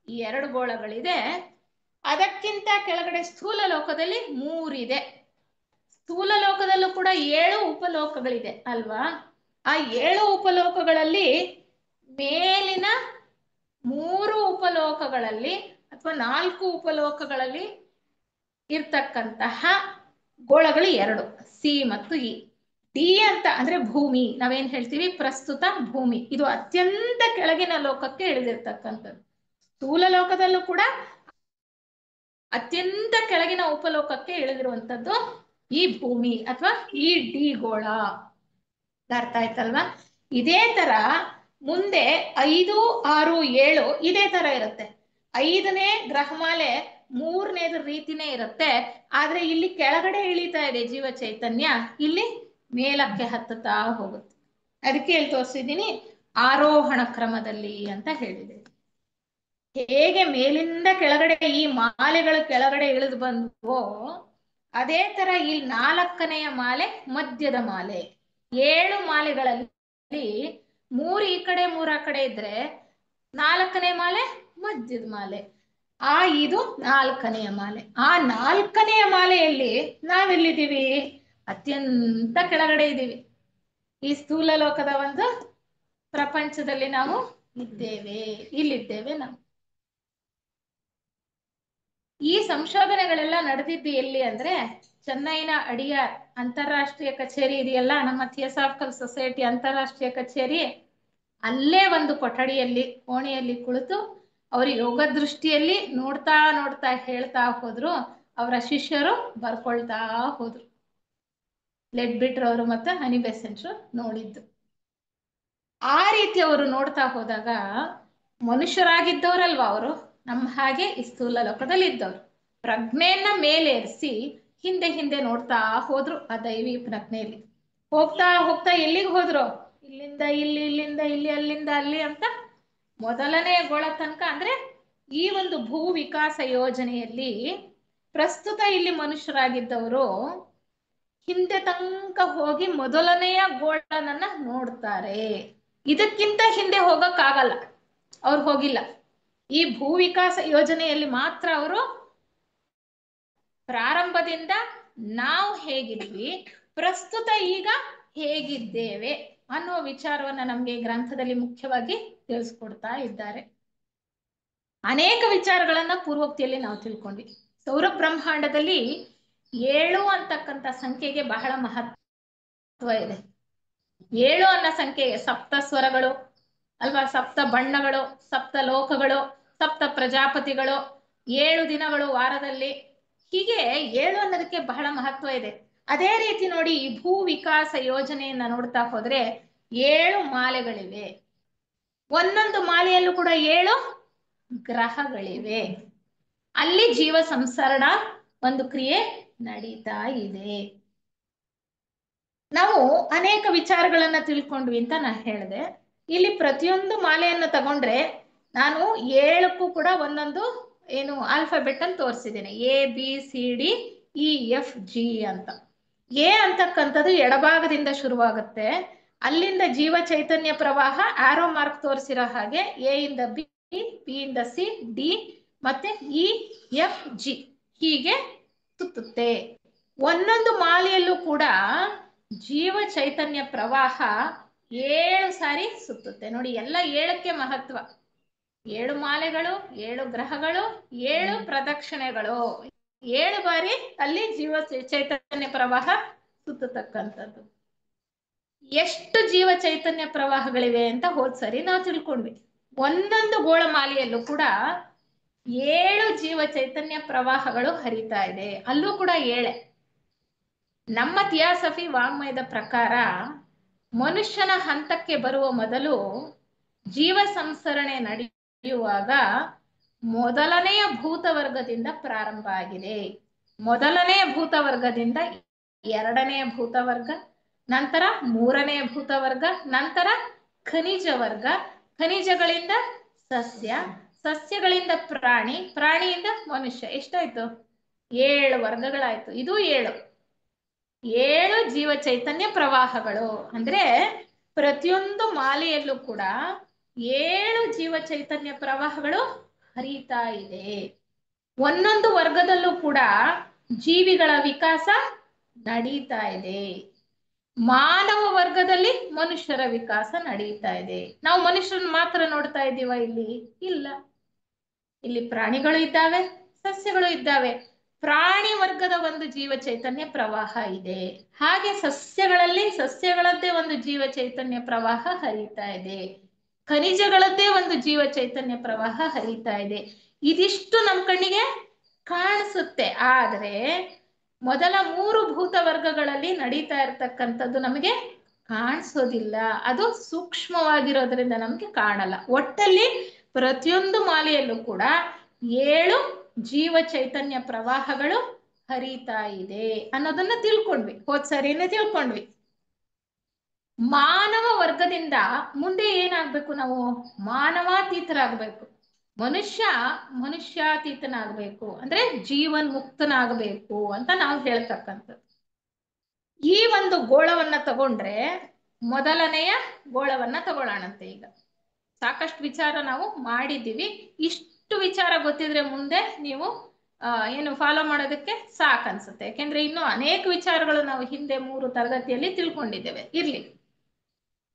2 ಗೋಳಗಳಿದೆ, ಅದಕ್ಕಿಂತ ಕೆಳಗಡೆ ಸ್ಥೂಲ ಲೋಕದಲ್ಲಿ 3 ಇದೆ. ಸ್ಥೂಲ ಲೋಕದಲ್ಲೂ ಕೂಡ 7 ಉಪಲೋಕಗಳಿದೆ ಅಲ್ವಾ? ಆ 7 ಉಪಲೋಕಗಳಲ್ಲಿ ಮೇಲಿನ 3 ಉಪಲೋಕಗಳಲ್ಲಿ ಅಥವಾ 4 ಉಪಲೋಕಗಳಲ್ಲಿ ಇರ್ತಕ್ಕಂತಹ ಗೋಳಗಳು 2, ಸಿ ಮತ್ತು ಇ. ಡಿ ಅಂತ ಅಂದ್ರೆ ಭೂಮಿ, ನಾವೇನ್ ಹೇಳ್ತೀವಿ ಪ್ರಸ್ತುತ ಭೂಮಿ, ಇದು ಅತ್ಯಂತ ಕೆಳಗಿನ ಲೋಕಕ್ಕೆ ಇಳಿದಿರ್ತಕ್ಕಂಥದ್ದು. ಸ್ಥೂಲ ಲೋಕದಲ್ಲೂ ಕೂಡ ಅತ್ಯಂತ ಕೆಳಗಿನ ಉಪಲೋಕಕ್ಕೆ ಇಳಿದಿರುವಂತದ್ದು ಈ ಭೂಮಿ ಅಥವಾ ಈ ಡಿ ಗೋಳ. ಅರ್ಥ ಆಯ್ತಲ್ವಾ? ಇದೇ ತರ ಮುಂದೆ 5, 6, 7 ಇದೇ ತರ ಇರುತ್ತೆ. 5ನೇ ಗ್ರಹಮಾಲೆ 3ನೇದು ರೀತಿನೇ ಇರುತ್ತೆ, ಆದ್ರೆ ಇಲ್ಲಿ ಕೆಳಗಡೆ ಇಳಿತಾ ಇದೆ ಜೀವ ಚೈತನ್ಯ, ಇಲ್ಲಿ ಮೇಲಕ್ಕೆ ಹತ್ತುತ್ತಾ ಹೋಗುತ್ತೆ. ಅದಕ್ಕೆ ಇಲ್ಲಿ ತೋರಿಸಿದ್ದೀನಿ ಆರೋಹಣ ಕ್ರಮದಲ್ಲಿ ಅಂತ ಹೇಳಿದೆ. ಹೇಗೆ ಮೇಲಿಂದ ಕೆಳಗಡೆ ಈ ಮಾಲೆಗಳ ಕೆಳಗಡೆ ಇಳಿದು ಬಂದ್ವೋ ಅದೇ ತರ ಈ 4ನೆಯ ಮಾಲೆ ಮಧ್ಯದ ಮಾಲೆ. 7 ಮಾಲೆಗಳಲ್ಲಿ 3 ಈ ಕಡೆ 3 ಆ ಕಡೆ ಇದ್ರೆ 4ನೇ ಮಾಲೆ ಮಧ್ಯದ ಮಾಲೆ. ಇದು 4ನೆಯ ಮಾಲೆ. ಆ 4ನೆಯ ಮಾಲೆಯಲ್ಲಿ ನಾವೆಲ್ಲಿದ್ದೀವಿ? ಅತ್ಯಂತ ಕೆಳಗಡೆ ಇದ್ದೀವಿ. ಈ ಸ್ಥೂಲ ಲೋಕದ ಒಂದು ಪ್ರಪಂಚದಲ್ಲಿ ನಾವು ಇಲ್ಲಿದ್ದೇವೆ ನಾವು. ಈ ಸಂಶೋಧನೆಗಳೆಲ್ಲ ನಡೆದಿದ್ದು ಎಲ್ಲಿ ಅಂದ್ರೆ ಚೆನ್ನೈನ ಅಡಿಯಾರ್ ಅಂತಾರಾಷ್ಟ್ರೀಯ ಕಚೇರಿ ಇದೆಯಲ್ಲ, ನಮ್ಮ ಥಿಯೋಸಾಫಿಕಲ್ ಸೊಸೈಟಿ ಅಂತಾರಾಷ್ಟ್ರೀಯ ಕಚೇರಿ, ಅಲ್ಲೇ ಒಂದು ಕೊಠಡಿಯಲ್ಲಿ ಕೋಣೆಯಲ್ಲಿ ಕುಳಿತು ಅವರು ಯೋಗ ದೃಷ್ಟಿಯಲ್ಲಿ ನೋಡ್ತಾ ನೋಡ್ತಾ ಹೇಳ್ತಾ ಹೋದ್ರು. ಅವರ ಶಿಷ್ಯರು ಬರ್ಕೊಳ್ತಾ ಹೋದ್ರು. ಲೆಡ್ ಬಿಟ್ರು ಅವರು ಮತ್ತೆ ಹನಿ ಬೆಸೆಂಟ್ರು ನೋಡಿದ್ದು. ಆ ರೀತಿ ಅವರು ನೋಡ್ತಾ ಹೋದಾಗ ಮನುಷ್ಯರಾಗಿದ್ದವರಲ್ವಾ ಅವರು, ನಮ್ಮ ಹಾಗೆ ಈ ಸ್ಥೂಲ ಲೋಕದಲ್ಲಿ ಇದ್ದವರು. ಪ್ರಜ್ಞೆಯನ್ನ ಮೇಲೇರಿಸಿ ಹಿಂದೆ ಹಿಂದೆ ನೋಡ್ತಾ ಹೋದ್ರು. ಆ ದೈವಿ ಪ್ರಜ್ಞೆಯಲ್ಲಿ ಹೋಗ್ತಾ ಹೋಗ್ತಾ ಎಲ್ಲಿಗೆ ಹೋದ್ರು? ಇಲ್ಲಿಂದ ಇಲ್ಲಿ, ಇಲ್ಲಿಂದ ಇಲ್ಲಿ, ಅಲ್ಲಿಂದ ಅಲ್ಲಿ ಅಂತ ಮೊದಲನೇ ಗೋಳ ತನಕ. ಅಂದ್ರೆ ಈ ಒಂದು ಭೂ ವಿಕಾಸ ಯೋಜನೆಯಲ್ಲಿ ಪ್ರಸ್ತುತ ಇಲ್ಲಿ ಮನುಷ್ಯರಾಗಿದ್ದವರು ಹಿಂದೆ ತನಕ ಹೋಗಿ ಮೊದಲನೆಯ ಗೋಳನನ್ನ ನೋಡ್ತಾರೆ. ಇದಕ್ಕಿಂತ ಹಿಂದೆ ಹೋಗಕ್ಕಾಗಲ್ಲ, ಅವ್ರು ಹೋಗಿಲ್ಲ. ಈ ಭೂ ವಿಕಾಸ ಯೋಜನೆಯಲ್ಲಿ ಮಾತ್ರ ಅವರು ಪ್ರಾರಂಭದಿಂದ ನಾವು ಹೇಗಿದ್ವಿ, ಪ್ರಸ್ತುತ ಈಗ ಹೇಗಿದ್ದೇವೆ ಅನ್ನೋ ವಿಚಾರವನ್ನ ನಮ್ಗೆ ಈ ಗ್ರಂಥದಲ್ಲಿ ಮುಖ್ಯವಾಗಿ ತಿಳಿಸ್ಕೊಡ್ತಾ ಇದ್ದಾರೆ. ಅನೇಕ ವಿಚಾರಗಳನ್ನ ಪೂರ್ವೋಕ್ತಿಯಲ್ಲಿ ನಾವು ತಿಳ್ಕೊಂಡ್ವಿ. ಸೌರ ಬ್ರಹ್ಮಾಂಡದಲ್ಲಿ 7 ಅಂತಕ್ಕಂಥ ಸಂಖ್ಯೆಗೆ ಬಹಳ ಮಹತ್ವ ಇದೆ. 7 ಅನ್ನೋ ಸಂಖ್ಯೆಗೆ ಸಪ್ತ ಸ್ವರಗಳು ಅಲ್ವಾ, ಸಪ್ತ ಬಣ್ಣಗಳು, ಸಪ್ತ ಲೋಕಗಳು, ಸಪ್ತ ಪ್ರಜಾಪತಿಗಳು, 7 ದಿನಗಳು ವಾರದಲ್ಲಿ, ಹೀಗೆ 7 ಅನ್ನೋದಕ್ಕೆ ಬಹಳ ಮಹತ್ವ ಇದೆ. ಅದೇ ರೀತಿ ನೋಡಿ, ಈ ಭೂ ವಿಕಾಸ ಯೋಜನೆಯನ್ನ ನೋಡ್ತಾ ಹೋದ್ರೆ 7 ಮಾಲೆಗಳಿವೆ. ಒಂದೊಂದು ಮಾಲೆಯಲ್ಲೂ ಕೂಡ 7 ಗ್ರಹಗಳಿವೆ. ಅಲ್ಲಿ ಜೀವ ಸಂಸರಣ ಒಂದು ಕ್ರಿಯೆ ನಡೀತಾ ಇದೆ. ನಾವು ಅನೇಕ ವಿಚಾರಗಳನ್ನ ತಿಳ್ಕೊಂಡ್ವಿ ಅಂತ ನಾ ಹೇಳಿದೆ. ಇಲ್ಲಿ ಪ್ರತಿಯೊಂದು ಮಾಲೆಯನ್ನು ತಗೊಂಡ್ರೆ ನಾನು 7ಕ್ಕೂ ಕೂಡ ಒಂದೊಂದು ಆಲ್ಫಾಬೆಟ್ ಅನ್ನು ತೋರಿಸಿದ್ದೇನೆ. ABCDEFG ಅಂತ. ಎ ಅಂತಕ್ಕಂಥದ್ದು ಎಡಭಾಗದಿಂದ ಶುರುವಾಗುತ್ತೆ. ಅಲ್ಲಿಂದ ಜೀವ ಚೈತನ್ಯ ಪ್ರವಾಹ ಆರೋ ಮಾರ್ಕ್ ತೋರಿಸಿರೋ ಹಾಗೆ ಎ ಇಂದ ಬಿ, ಬಿ ಇಂದ ಸಿ, ಡಿ ಮತ್ತೆ EFG ಹೀಗೆ ಸುತ್ತುತ್ತೆ. ಒಂದೊಂದು ಮಾಲೆಯಲ್ಲೂ ಕೂಡ ಜೀವ ಚೈತನ್ಯ ಪ್ರವಾಹ 7 ಸಾರಿ ಸುತ್ತುತ್ತೆ. ನೋಡಿ, ಎಲ್ಲ 7ಕ್ಕೆ ಮಹತ್ವ. 7 ಮಾಲೆಗಳು, 7 ಗ್ರಹಗಳು, 7 ಪ್ರದಕ್ಷಿಣೆಗಳು, 7 ಬಾರಿ ಅಲ್ಲಿ ಜೀವ ಚೈತನ್ಯ ಪ್ರವಾಹ ಸುತ್ತತಕ್ಕಂಥದ್ದು. ಎಷ್ಟು ಜೀವ ಚೈತನ್ಯ ಪ್ರವಾಹಗಳಿವೆ ಅಂತ ಹೋದ್ಸರಿ ನಾವು ತಿಳ್ಕೊಂಡ್ವಿ. ಒಂದೊಂದು ಗೋಳಮಾಲೆಯಲ್ಲೂ ಕೂಡ 7 ಜೀವ ಚೈತನ್ಯ ಪ್ರವಾಹಗಳು ಹರಿತಾ ಇದೆ. ಅಲ್ಲೂ ಕೂಡ 7. ನಮ್ಮ ಥಿಯಾಸಫಿ ವಾಂಗ್ಮಯದ ಪ್ರಕಾರ ಮನುಷ್ಯನ ಹಂತಕ್ಕೆ ಬರುವ ಮೊದಲು ಜೀವ ಸಂಸರಣೆ ನಡೆಯುವಾಗ ಮೊದಲನೆಯ ಭೂತವರ್ಗದಿಂದ ಪ್ರಾರಂಭ ಆಗಿದೆ. ಮೊದಲನೆಯ ಭೂತವರ್ಗದಿಂದ 2ನೇ ಭೂತವರ್ಗ, ನಂತರ 3ನೇ ಭೂತವರ್ಗ, ನಂತರ ಖನಿಜ ವರ್ಗ, ಖನಿಜಗಳಿಂದ ಸಸ್ಯ, ಸಸ್ಯಗಳಿಂದ ಪ್ರಾಣಿ, ಪ್ರಾಣಿಯಿಂದ ಮನುಷ್ಯ. ಎಷ್ಟಾಯ್ತು? 7 ವರ್ಗಗಳಾಯ್ತು. ಇದು 7 ಜೀವ ಚೈತನ್ಯ ಪ್ರವಾಹಗಳು. ಅಂದ್ರೆ ಪ್ರತಿಯೊಂದು ಮಾಲೆಯಲ್ಲೂ ಕೂಡ 7 ಜೀವ ಚೈತನ್ಯ ಪ್ರವಾಹಗಳು ಹರಿತಾ ಇದೆ. ಒಂದೊಂದು ವರ್ಗದಲ್ಲೂ ಕೂಡ ಜೀವಿಗಳ ವಿಕಾಸ ನಡೀತಾ ಇದೆ. ಮಾನವ ವರ್ಗದಲ್ಲಿ ಮನುಷ್ಯರ ವಿಕಾಸ ನಡೀತಾ ಇದೆ. ನಾವು ಮನುಷ್ಯರನ್ನ ಮಾತ್ರ ನೋಡ್ತಾ ಇದ್ದೀವ ಇಲ್ಲಿ? ಇಲ್ಲ. ಇಲ್ಲಿ ಪ್ರಾಣಿಗಳು ಇದ್ದಾವೆ, ಸಸ್ಯಗಳು ಇದ್ದಾವೆ. ಪ್ರಾಣಿ ವರ್ಗದ ಒಂದು ಜೀವ ಚೈತನ್ಯ ಪ್ರವಾಹ ಇದೆ. ಹಾಗೆ ಸಸ್ಯಗಳದ್ದೇ ಒಂದು ಜೀವ ಚೈತನ್ಯ ಪ್ರವಾಹ ಹರಿತಾ ಇದೆ. ಖನಿಜಗಳದ್ದೇ ಒಂದು ಜೀವ ಚೈತನ್ಯ ಪ್ರವಾಹ ಹರಿತಾ ಇದೆ. ಇದಿಷ್ಟು ನಮ್ಮ ಕಣ್ಣಿಗೆ ಕಾಣಿಸುತ್ತೆ. ಆದ್ರೆ ಮೊದಲ 3 ಭೂತ ವರ್ಗಗಳಲ್ಲಿ ನಡೀತಾ ಇರ್ತಕ್ಕಂಥದ್ದು ನಮಗೆ ಕಾಣಿಸೋದಿಲ್ಲ. ಅದು ಸೂಕ್ಷ್ಮವಾಗಿರೋದ್ರಿಂದ ನಮ್ಗೆ ಕಾಣಲ್ಲ. ಒಟ್ಟಲ್ಲಿ ಪ್ರತಿಯೊಂದು ಮಾಲೆಯಲ್ಲೂ ಕೂಡ 7 ಜೀವ ಚೈತನ್ಯ ಪ್ರವಾಹಗಳು ಹರಿತಾ ಇದೆ ಅನ್ನೋದನ್ನ ತಿಳ್ಕೊಂಡ್ವಿ. ಹೋದ್ಸರಿನೇ ತಿಳ್ಕೊಂಡ್ವಿ. ಮಾನವ ವರ್ಗದಿಂದ ಮುಂದೆ ಏನಾಗ್ಬೇಕು? ನಾವು ಮಾನವಾತೀತರಾಗಬೇಕು. ಮನುಷ್ಯ ಮನುಷ್ಯಾತೀತನಾಗಬೇಕು ಅಂದ್ರೆ ಜೀವನ್ ಮುಕ್ತನಾಗಬೇಕು ಅಂತ ನಾವು ಹೇಳ್ತಕ್ಕಂಥದ್ದು. ಈ ಒಂದು ಗೋಳವನ್ನ ತಗೊಂಡ್ರೆ ಮೊದಲನೆಯ ಗೋಳವನ್ನ ತಗೊಳ್ಳೋಣಂತೆ. ಈಗ ಸಾಕಷ್ಟು ವಿಚಾರ ನಾವು ಮಾಡಿದ್ದೀವಿ. ಇಷ್ಟು ವಿಚಾರ ಗೊತ್ತಿದ್ರೆ ಮುಂದೆ ನೀವು ಏನು ಫಾಲೋ ಮಾಡೋದಕ್ಕೆ ಸಾಕನ್ಸುತ್ತೆ. ಯಾಕೆಂದ್ರೆ ಇನ್ನು ಅನೇಕ ವಿಚಾರಗಳು ನಾವು ಹಿಂದೆ 3 ತರಗತಿಯಲ್ಲಿ ತಿಳ್ಕೊಂಡಿದ್ದೇವೆ. ಇರ್ಲಿ,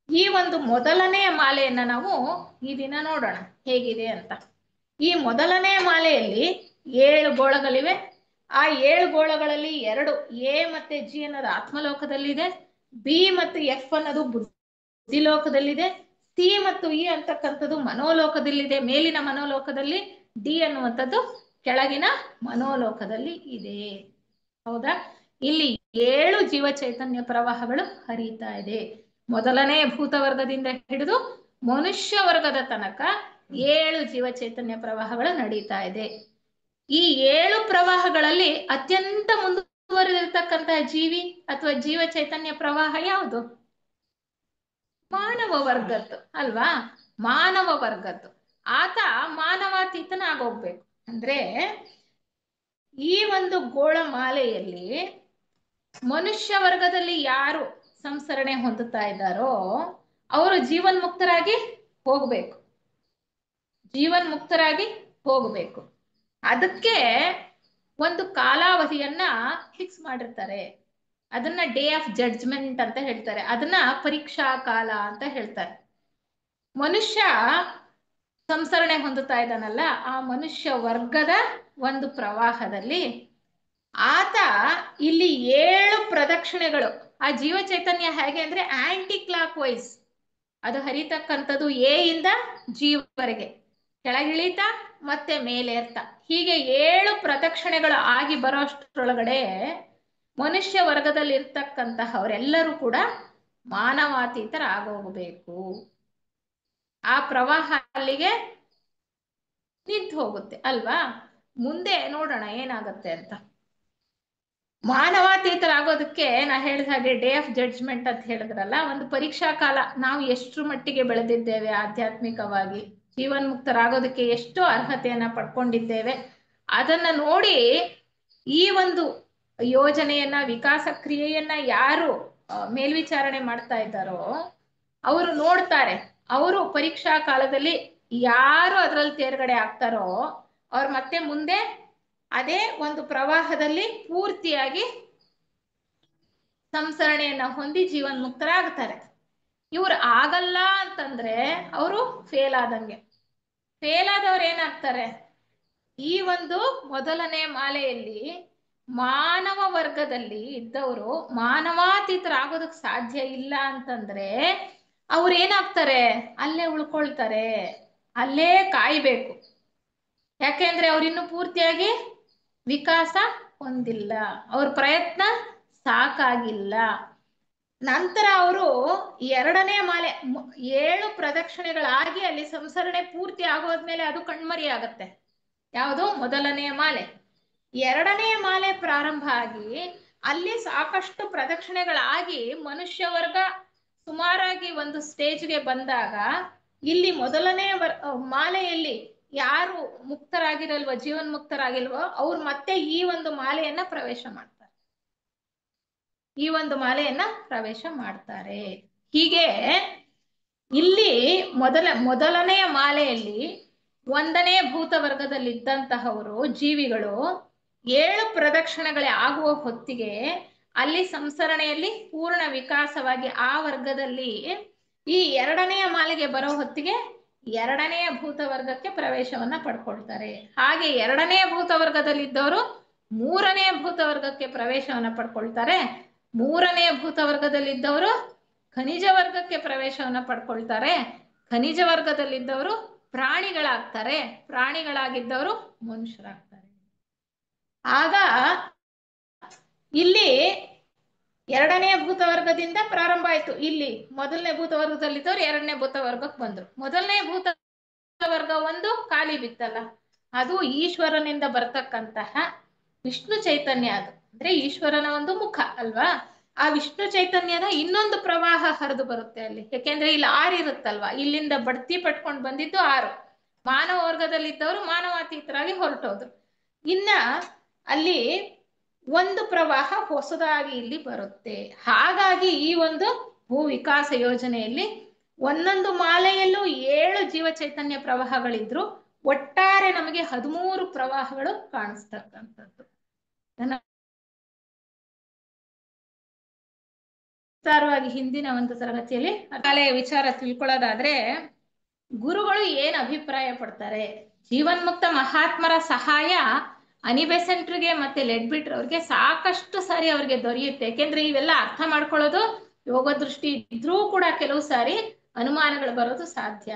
ಈ ಒಂದು ಮೊದಲನೆಯ ಮಾಲೆಯನ್ನ ನಾವು ಈ ದಿನ ನೋಡೋಣ ಹೇಗಿದೆ ಅಂತ. ಈ ಮೊದಲನೆಯ ಮಾಲೆಯಲ್ಲಿ 7 ಗೋಳಗಳಿವೆ. ಆ 7 ಗೋಳಗಳಲ್ಲಿ 2 ಎ ಮತ್ತೆ ಜಿ ಅನ್ನೋದು ಆತ್ಮಲೋಕದಲ್ಲಿದೆ, ಬಿ ಮತ್ತು ಎಫ್ ಅನ್ನೋದು ಬುದ್ಧಿಲೋಕದಲ್ಲಿದೆ, ಸಿ ಮತ್ತು ಇ ಅಂತಕ್ಕಂಥದ್ದು ಮನೋಲೋಕದಲ್ಲಿದೆ, ಮೇಲಿನ ಮನೋಲೋಕದಲ್ಲಿ, ಡಿ ಅನ್ನುವಂಥದ್ದು ಕೆಳಗಿನ ಮನೋಲೋಕದಲ್ಲಿ ಇದೆ. ಹೌದಾ? ಇಲ್ಲಿ 7 ಜೀವ ಚೈತನ್ಯ ಪ್ರವಾಹಗಳು ಹರಿತಾ ಇದೆ. ಮೊದಲನೇ ಭೂತವರ್ಗದಿಂದ ಹಿಡಿದು ಮನುಷ್ಯ ವರ್ಗದ ತನಕ 7 ಜೀವ ಚೈತನ್ಯ ಪ್ರವಾಹಗಳು ನಡೀತಾ ಇದೆ. ಈ 7 ಪ್ರವಾಹಗಳಲ್ಲಿ ಅತ್ಯಂತ ಮುಂದುವರೆದಿರ್ತಕ್ಕಂತಹ ಜೀವಿ ಅಥವಾ ಜೀವ ಚೈತನ್ಯ ಪ್ರವಾಹ ಯಾವುದು? ಮಾನವ ವರ್ಗದ್ದು ಅಲ್ವಾ? ಮಾನವ ವರ್ಗದ್ದು. ಆತ ಮಾನವಾತೀತನಾಗೋಗ್ಬೇಕು ಅಂದ್ರೆ ಈ ಒಂದು ಗೋಳ ಮಾಲೆಯಲ್ಲಿ ಮನುಷ್ಯ ವರ್ಗದಲ್ಲಿ ಯಾರು ಸಂಸರಣೆ ಹೊಂದುತ್ತಾ ಇದ್ದಾರೋ ಅವರು ಜೀವನ್ಮುಕ್ತರಾಗಿ ಹೋಗ್ಬೇಕು, ಜೀವನ್ಮುಕ್ತರಾಗಿ ಹೋಗ್ಬೇಕು. ಅದಕ್ಕೆ ಒಂದು ಕಾಲಾವಧಿಯನ್ನ ಫಿಕ್ಸ್ ಮಾಡಿರ್ತಾರೆ. ಅದನ್ನ ಡೇ ಆಫ್ ಜಡ್ಜ್ಮೆಂಟ್ ಅಂತ ಹೇಳ್ತಾರೆ, ಅದನ್ನ ಪರೀಕ್ಷಾ ಕಾಲ ಅಂತ ಹೇಳ್ತಾರೆ. ಮನುಷ್ಯ ಸಂಸರಣೆ ಹೊಂದುತ್ತಾ ಇದ್ದಾನಲ್ಲ, ಆ ಮನುಷ್ಯ ವರ್ಗದ ಒಂದು ಪ್ರವಾಹದಲ್ಲಿ ಆತ ಇಲ್ಲಿ 7 ಪ್ರದಕ್ಷಿಣೆಗಳು, ಆ ಜೀವ ಚೈತನ್ಯ ಹೇಗೆ ಅಂದ್ರೆ ಆಂಟಿ ಕ್ಲಾಕ್ ವೈಸ್ ಅದು ಹರಿತಕ್ಕಂಥದ್ದು. ಎ ಇಂದ ಜೀವವರೆಗೆ ಕೆಳಗಿಳಿತ ಮತ್ತೆ ಮೇಲೇರ್ತ, ಹೀಗೆ 7 ಪ್ರದಕ್ಷಿಣೆಗಳು ಆಗಿ ಬರೋಷ್ಟರೊಳಗಡೆ ಮನುಷ್ಯ ವರ್ಗದಲ್ಲಿ ಇರ್ತಕ್ಕಂತಹವರೆಲ್ಲರೂ ಕೂಡ ಮಾನವಾತೀತರಾಗೋಗಬೇಕು. ಆ ಪ್ರವಾಹ ಅಲ್ಲಿಗೆ ನಿಂತು ಹೋಗುತ್ತೆ ಅಲ್ವಾ? ಮುಂದೆ ನೋಡೋಣ ಏನಾಗುತ್ತೆ ಅಂತ. ಮಾನವಾತೀತರಾಗೋದಕ್ಕೆ ನಾ ಹೇಳಿದ ಹಾಗೆ ಡೇ ಆಫ್ ಜಡ್ಜ್ಮೆಂಟ್ ಅಂತ ಹೇಳಿದ್ರಲ್ಲ, ಒಂದು ಪರೀಕ್ಷಾ ಕಾಲ. ನಾವು ಎಷ್ಟರ ಮಟ್ಟಿಗೆ ಬೆಳೆದಿದ್ದೇವೆ ಆಧ್ಯಾತ್ಮಿಕವಾಗಿ, ಜೀವನ್ಮುಕ್ತರಾಗೋದಕ್ಕೆ ಎಷ್ಟು ಅರ್ಹತೆಯನ್ನ ಪಡ್ಕೊಂಡಿದ್ದೇವೆ, ಅದನ್ನ ನೋಡಿ ಈ ಒಂದು ಯೋಜನೆಯನ್ನ, ವಿಕಾಸ ಕ್ರಿಯೆಯನ್ನ ಯಾರು ಮೇಲ್ವಿಚಾರಣೆ ಮಾಡ್ತಾ ಇದ್ದಾರೋ ಅವರು ನೋಡ್ತಾರೆ. ಅವರು ಪರೀಕ್ಷಾ ಕಾಲದಲ್ಲಿ ಯಾರು ಅದರಲ್ಲಿ ತೇರ್ಗಡೆ ಆಗ್ತಾರೋ ಅವ್ರು ಮತ್ತೆ ಮುಂದೆ ಅದೇ ಒಂದು ಪ್ರವಾಹದಲ್ಲಿ ಪೂರ್ತಿಯಾಗಿ ಸಂಸರಣೆಯನ್ನ ಹೊಂದಿ ಜೀವನ್ಮುಕ್ತರಾಗ್ತಾರೆ. ಇವ್ರು ಆಗಲ್ಲ ಅಂತಂದ್ರೆ ಅವರು ಫೇಲ್ ಆದಂಗೆ. ಫೇಲ್ ಆದವ್ರು ಏನಾಗ್ತಾರೆ? ಈ ಒಂದು ಮೊದಲನೇ ಮಾಲೆಯಲ್ಲಿ ಮಾನವ ವರ್ಗದಲ್ಲಿ ಇದ್ದವರು ಮಾನವಾತೀತರಾಗೋದಕ್ಕೆ ಸಾಧ್ಯ ಇಲ್ಲ ಅಂತಂದ್ರೆ ಅವ್ರು ಏನಾಗ್ತಾರೆ? ಅಲ್ಲೇ ಉಳ್ಕೊಳ್ತಾರೆ, ಅಲ್ಲೇ ಕಾಯ್ಬೇಕು. ಯಾಕೆಂದ್ರೆ ಅವ್ರಿನ್ನೂ ಪೂರ್ತಿಯಾಗಿ ವಿಕಾಸ ಹೊಂದಿಲ್ಲ, ಅವ್ರ ಪ್ರಯತ್ನ ಸಾಕಾಗಿಲ್ಲ. ನಂತರ ಅವರು 2ನೇ ಮಾಲೆ 7 ಪ್ರದಕ್ಷಿಣೆಗಳಾಗಿ ಅಲ್ಲಿ ಸಂಸರಣೆ ಪೂರ್ತಿ ಆಗೋದ್ಮೇಲೆ ಅದು ಕಣ್ಮರಿ ಆಗತ್ತೆ. ಯಾವುದು? ಮೊದಲನೆಯ ಮಾಲೆ. 2ನೇ ಮಾಲೆ ಪ್ರಾರಂಭ ಆಗಿ ಅಲ್ಲಿ ಸಾಕಷ್ಟು ಪ್ರದಕ್ಷಿಣೆಗಳಾಗಿ ಮನುಷ್ಯ ವರ್ಗ ಸುಮಾರಾಗಿ ಒಂದು ಸ್ಟೇಜ್ಗೆ ಬಂದಾಗ ಇಲ್ಲಿ ಮೊದಲನೇ ಮಾಲೆಯಲ್ಲಿ ಯಾರು ಮುಕ್ತರಾಗಿರಲ್ವೋ, ಜೀವನ್ಮುಕ್ತರಾಗಿಲ್ವೋ ಅವ್ರು ಮತ್ತೆ ಈ ಒಂದು ಮಾಲೆಯನ್ನ ಪ್ರವೇಶ ಮಾಡ್ತಾರೆ, ಈ ಒಂದು ಮಾಲೆಯನ್ನ ಪ್ರವೇಶ ಮಾಡ್ತಾರೆ. ಹೀಗೆ ಇಲ್ಲಿ ಮೊದಲನೆಯ ಮಾಲೆಯಲ್ಲಿ 1ನೇ ಭೂತವರ್ಗದಲ್ಲಿದ್ದಂತಹವರು ಜೀವಿಗಳು 7 ಪ್ರದಕ್ಷಿಣೆಗಳೇ ಆಗುವ ಹೊತ್ತಿಗೆ ಅಲ್ಲಿ ಸಂಸರಣೆಯಲ್ಲಿ ಪೂರ್ಣ ವಿಕಾಸವಾಗಿ ಆ ವರ್ಗದಲ್ಲಿ ಈ 2ನೇ ಮಾಲೆಗೆ ಬರೋ ಹೊತ್ತಿಗೆ 2ನೇ ಭೂತವರ್ಗಕ್ಕೆ ಪ್ರವೇಶವನ್ನ ಪಡ್ಕೊಳ್ತಾರೆ. ಹಾಗೆ 2ನೇ ಭೂತವರ್ಗದಲ್ಲಿದ್ದವರು 3ನೇ ಭೂತವರ್ಗಕ್ಕೆ ಪ್ರವೇಶವನ್ನ ಪಡ್ಕೊಳ್ತಾರೆ. 3ನೇ ಭೂತವರ್ಗದಲ್ಲಿದ್ದವರು ಖನಿಜ ವರ್ಗಕ್ಕೆ ಪ್ರವೇಶವನ್ನ ಪಡ್ಕೊಳ್ತಾರೆ. ಖನಿಜ ವರ್ಗದಲ್ಲಿದ್ದವರು ಪ್ರಾಣಿಗಳಾಗ್ತಾರೆ, ಪ್ರಾಣಿಗಳಾಗಿದ್ದವರು ಮನುಷ್ಯರಾಗ್ತಾರೆ. ಆಗ ಇಲ್ಲಿ 2ನೇ ಭೂತವರ್ಗದಿಂದ ಪ್ರಾರಂಭ ಆಯ್ತು. ಇಲ್ಲಿ 1ನೇ ಭೂತವರ್ಗದಲ್ಲಿದ್ದವ್ರು 2ನೇ ಭೂತವರ್ಗಕ್ಕೆ ಬಂದ್ರು. 1ನೇ ಭೂತವರ್ಗ ಒಂದು ಖಾಲಿ ಬಿತ್ತಲ್ಲ, ಅದು ಈಶ್ವರನಿಂದ ಬರ್ತಕ್ಕಂತಹ ವಿಷ್ಣು ಚೈತನ್ಯ. ಅದು ಅಂದ್ರೆ ಈಶ್ವರನ ಒಂದು ಮುಖ ಅಲ್ವಾ? ಆ ವಿಷ್ಣು ಚೈತನ್ಯದ ಇನ್ನೊಂದು ಪ್ರವಾಹ ಹರಿದು ಬರುತ್ತೆ ಅಲ್ಲಿ. ಯಾಕೆಂದ್ರೆ ಇಲ್ಲಿ 6 ಇರುತ್ತಲ್ವಾ, ಇಲ್ಲಿಂದ ಬಡ್ತಿ ಪಟ್ಕೊಂಡು ಬಂದಿದ್ದು 6. ಮಾನವ ವರ್ಗದಲ್ಲಿದ್ದವರು ಮಾನವಾತೀತರಾಗಿ ಹೊರಟೋದ್ರು. ಇನ್ನ ಅಲ್ಲಿ ಒಂದು ಪ್ರವಾಹ ಹೊಸದಾಗಿ ಇಲ್ಲಿ ಬರುತ್ತೆ. ಹಾಗಾಗಿ ಈ ಒಂದು ಭೂ ವಿಕಾಸ ಯೋಜನೆಯಲ್ಲಿ ಒಂದೊಂದು ಮಾಲೆಯಲ್ಲೂ 7 ಜೀವ ಚೈತನ್ಯ ಪ್ರವಾಹಗಳಿದ್ರು ಒಟ್ಟಾರೆ ನಮಗೆ 13 ಪ್ರವಾಹಗಳು ಕಾಣಿಸ್ತಕ್ಕಂಥದ್ದು. ವಿಸ್ತಾರವಾಗಿ ಹಿಂದಿನ ಒಂದು ತರಗತಿಯಲ್ಲಿ ಶಾಲೆಯ ವಿಚಾರ ತಿಳ್ಕೊಳ್ಳೋದಾದ್ರೆ, ಗುರುಗಳು ಏನ್ ಅಭಿಪ್ರಾಯ ಪಡ್ತಾರೆ, ಜೀವನ್ಮುಕ್ತ ಮಹಾತ್ಮರ ಸಹಾಯ ಅನಿಬೆಸೆಂಟ್ರಿಗೆ ಮತ್ತೆ ಲೆಡ್ಬಿಟ್ರ್ ಅವ್ರಿಗೆ ಸಾಕಷ್ಟು ಸಾರಿ ಅವ್ರಿಗೆ ದೊರೆಯುತ್ತೆ. ಯಾಕೆಂದ್ರೆ ಇವೆಲ್ಲ ಅರ್ಥ ಮಾಡ್ಕೊಳ್ಳೋದು ಯೋಗ ದೃಷ್ಟಿ ಇದ್ರೂ ಕೂಡ ಕೆಲವು ಸಾರಿ ಅನುಮಾನಗಳು ಬರೋದು ಸಾಧ್ಯ.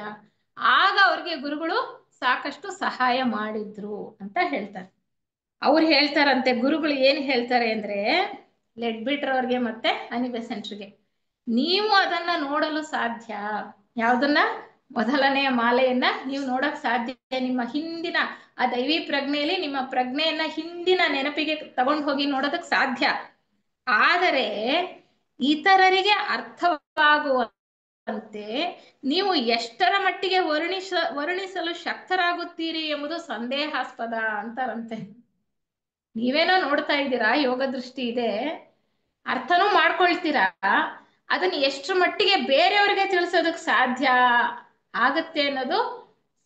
ಆಗ ಅವ್ರಿಗೆ ಗುರುಗಳು ಸಾಕಷ್ಟು ಸಹಾಯ ಮಾಡಿದ್ರು ಅಂತ ಹೇಳ್ತಾರೆ. ಅವ್ರು ಹೇಳ್ತಾರಂತೆ, ಗುರುಗಳು ಏನ್ ಹೇಳ್ತಾರೆ ಅಂದ್ರೆ ಲೆಡ್ಬಿಟ್ರ್ ಅವ್ರಿಗೆ ಮತ್ತೆ ಅನಿಬೆಸೆಂಟ್ರಿಗೆ, ನೀವು ಅದನ್ನ ನೋಡಲು ಸಾಧ್ಯ. ಯಾವ್ದನ್ನ? ಮೊದಲನೆಯ ಮಾಲೆಯನ್ನ ನೀವು ನೋಡಕ್ ಸಾಧ್ಯ. ನಿಮ್ಮ ಹಿಂದಿನ ಆ ದೈವಿ ಪ್ರಜ್ಞೆಯಲ್ಲಿ ನಿಮ್ಮ ಪ್ರಜ್ಞೆಯನ್ನ ಹಿಂದಿನ ನೆನಪಿಗೆ ತಗೊಂಡು ಹೋಗಿ ನೋಡೋದಕ್ ಸಾಧ್ಯ. ಆದರೆ ಇತರರಿಗೆ ಅರ್ಥವಾಗುವಂತೆ ನೀವು ಎಷ್ಟರ ಮಟ್ಟಿಗೆ ವರ್ಣಿಸಲು ಶಕ್ತರಾಗುತ್ತೀರಿ ಎಂಬುದು ಸಂದೇಹಾಸ್ಪದ ಅಂತಾರಂತೆ. ನೀವೇನೋ ನೋಡ್ತಾ ಇದ್ದೀರಾ, ಯೋಗ ದೃಷ್ಟಿ ಇದೆ, ಅರ್ಥನೂ ಮಾಡ್ಕೊಳ್ತೀರಾ, ಅದನ್ನ ಎಷ್ಟರ ಮಟ್ಟಿಗೆ ಬೇರೆಯವ್ರಿಗೆ ತಿಳಿಸೋದಕ್ ಸಾಧ್ಯ ಆಗತ್ತೆ ಅನ್ನೋದು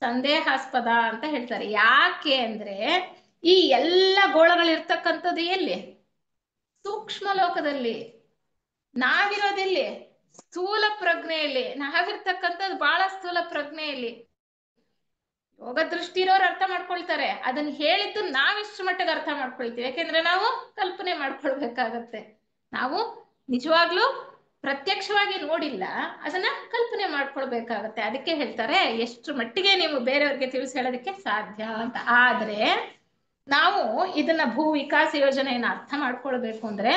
ಸಂದೇಹಾಸ್ಪದ ಅಂತ ಹೇಳ್ತಾರೆ. ಯಾಕೆ ಅಂದ್ರೆ ಈ ಎಲ್ಲ ಗೋಳಗಳಿರ್ತಕ್ಕಂಥದ್ದು ಎಲ್ಲಿ? ಸೂಕ್ಷ್ಮ ಲೋಕದಲ್ಲಿ. ನಾವಿರೋದೆಲ್ಲಿ? ಸ್ಥೂಲ ಪ್ರಜ್ಞೆಯಲ್ಲಿ. ನಾವಿರ್ತಕ್ಕಂಥದ್ದು ಬಹಳ ಸ್ಥೂಲ ಪ್ರಜ್ಞೆಯಲ್ಲಿ. ಯೋಗ ದೃಷ್ಟಿ ಇರೋರು ಅರ್ಥ ಮಾಡ್ಕೊಳ್ತಾರೆ, ಅದನ್ನ ಹೇಳಿದ್ದು ನಾವಿಷ್ಟು ಮಟ್ಟಿಗೆ ಅರ್ಥ ಮಾಡ್ಕೊಳ್ತೀವಿ. ಯಾಕೆಂದ್ರೆ ನಾವು ಕಲ್ಪನೆ ಮಾಡ್ಕೊಳ್ಬೇಕಾಗತ್ತೆ. ನಾವು ನಿಜವಾಗ್ಲೂ ಪ್ರತ್ಯಕ್ಷವಾಗಿ ನೋಡಿಲ್ಲ, ಅದನ್ನ ಕಲ್ಪನೆ ಮಾಡ್ಕೊಳ್ಬೇಕಾಗತ್ತೆ. ಅದಕ್ಕೆ ಹೇಳ್ತಾರೆ ಎಷ್ಟು ಮಟ್ಟಿಗೆ ನೀವು ಬೇರೆಯವ್ರಿಗೆ ತಿಳಿಸಿ ಹೇಳೋದಕ್ಕೆ ಸಾಧ್ಯ ಅಂತ. ಆದ್ರೆ ನಾವು ಇದನ್ನ ಭೂ ವಿಕಾಸ ಯೋಜನೆಯನ್ನ ಅರ್ಥ ಮಾಡ್ಕೊಳ್ಬೇಕು ಅಂದ್ರೆ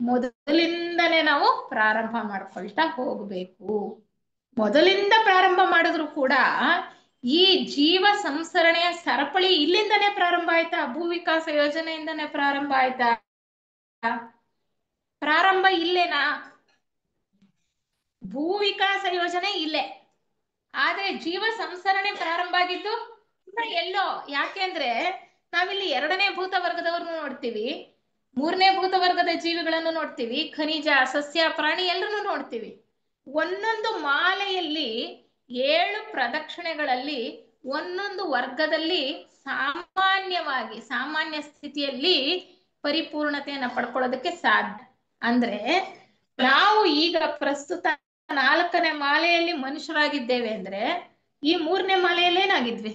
ಮೊದಲಿಂದನೇ ನಾವು ಪ್ರಾರಂಭ ಮಾಡ್ಕೊಳ್ತಾ ಹೋಗ್ಬೇಕು. ಮೊದಲಿಂದ ಪ್ರಾರಂಭ ಮಾಡಿದ್ರು ಕೂಡ ಈ ಜೀವ ಸಂಸರಣೆಯ ಸರಪಳಿ ಇಲ್ಲಿಂದನೇ ಪ್ರಾರಂಭ ಆಯ್ತಾ? ಭೂ ವಿಕಾಸ ಯೋಜನೆಯಿಂದನೇ ಪ್ರಾರಂಭ ಆಯ್ತಾ? ಪ್ರಾರಂಭ ಇಲ್ಲೇನಾ? ಭೂ ವಿಕಾಸ ಯೋಜನೆ ಇಲ್ಲೇ, ಆದ್ರೆ ಜೀವ ಸಂಸರಣೆ ಪ್ರಾರಂಭ ಆಗಿದ್ದು ಎಲ್ಲೋ. ಯಾಕೆಂದ್ರೆ ನಾವಿಲ್ಲಿ 2ನೇ ಭೂತ ವರ್ಗದವ್ರನ್ನು ನೋಡ್ತೀವಿ, 3ನೇ ಭೂತ ವರ್ಗದ ಜೀವಿಗಳನ್ನು ನೋಡ್ತೀವಿ, ಖನಿಜ, ಸಸ್ಯ, ಪ್ರಾಣಿ ಎಲ್ಲರನ್ನು ನೋಡ್ತೀವಿ. ಒಂದೊಂದು ಮಾಲೆಯಲ್ಲಿ 7 ಪ್ರದಕ್ಷಿಣೆಗಳಲ್ಲಿ ಒಂದೊಂದು ವರ್ಗದಲ್ಲಿ ಸಾಮಾನ್ಯ ಸ್ಥಿತಿಯಲ್ಲಿ ಪರಿಪೂರ್ಣತೆಯನ್ನ ಪಡ್ಕೊಳ್ಳೋದಕ್ಕೆ ಸಾಧ್ಯ. ಅಂದ್ರೆ ನಾವು ಈಗ ಪ್ರಸ್ತುತ 4ನೇ ಮಾಲೆಯಲ್ಲಿ ಮನುಷ್ಯರಾಗಿದ್ದೇವೆ ಅಂದ್ರೆ ಈ 3ನೇ ಮಾಲೆಯಲ್ಲಿ ಏನಾಗಿದ್ವಿ?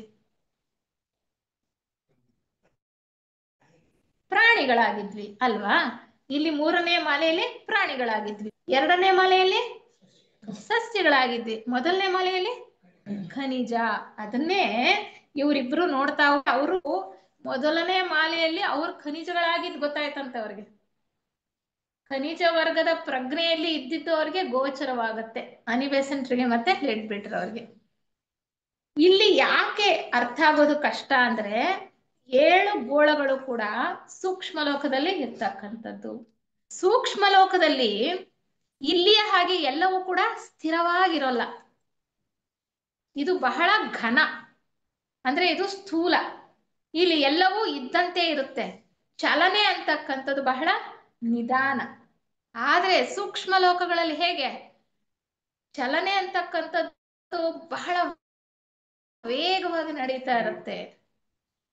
ಪ್ರಾಣಿಗಳಾಗಿದ್ವಿ ಅಲ್ವಾ? ಇಲ್ಲಿ 3ನೇ ಮಾಲೆಯಲ್ಲಿ ಪ್ರಾಣಿಗಳಾಗಿದ್ವಿ, 2ನೇ ಮಾಲೆಯಲ್ಲಿ ಸಸ್ಯಗಳಾಗಿದ್ವಿ, 1ನೇ ಮಾಲೆಯಲ್ಲಿ ಖನಿಜ. ಅದನ್ನೇ ಇವರಿಬ್ರು ನೋಡ್ತಾ, ಅವರು 1ನೇ ಮಾಲೆಯಲ್ಲಿ ಅವ್ರು ಖನಿಜಗಳಾಗಿದ್ದು ಗೊತ್ತಾಯ್ತಂತ ಅವ್ರಿಗೆ. ಖನಿಜ ವರ್ಗದ ಪ್ರಜ್ಞೆಯಲ್ಲಿ ಇದ್ದಿದ್ದು ಅವ್ರಿಗೆ ಗೋಚರವಾಗತ್ತೆ, ಅನಿಬೆಸೆಂಟ್ರಿಗೆ ಮತ್ತೆ ಲೆಡ್ಬಿಟ್ರ್ ಅವ್ರಿಗೆ. ಇಲ್ಲಿ ಯಾಕೆ ಅರ್ಥ ಆಗೋದು ಕಷ್ಟ ಅಂದ್ರೆ 7 ಗೋಳಗಳು ಕೂಡ ಸೂಕ್ಷ್ಮ ಲೋಕದಲ್ಲಿ ಇರ್ತಕ್ಕಂಥದ್ದು. ಸೂಕ್ಷ್ಮ ಲೋಕದಲ್ಲಿ ಇಲ್ಲಿಯ ಹಾಗೆ ಎಲ್ಲವೂ ಕೂಡ ಸ್ಥಿರವಾಗಿರೋಲ್ಲ. ಇದು ಬಹಳ ಘನ, ಅಂದ್ರೆ ಇದು ಸ್ಥೂಲ. ಇಲ್ಲಿ ಎಲ್ಲವೂ ಇದ್ದಂತೆ ಇರುತ್ತೆ. ಚಲನೆ ಅಂತಕ್ಕಂಥದ್ದು ಬಹಳ ನಿಧಾನ. ಆದ್ರೆ ಸೂಕ್ಷ್ಮ ಲೋಕಗಳಲ್ಲಿ ಹೇಗೆ? ಚಲನೆ ಅಂತಕ್ಕಂಥದ್ದು ಬಹಳ ವೇಗವಾಗಿ ನಡೀತಾ ಇರುತ್ತೆ,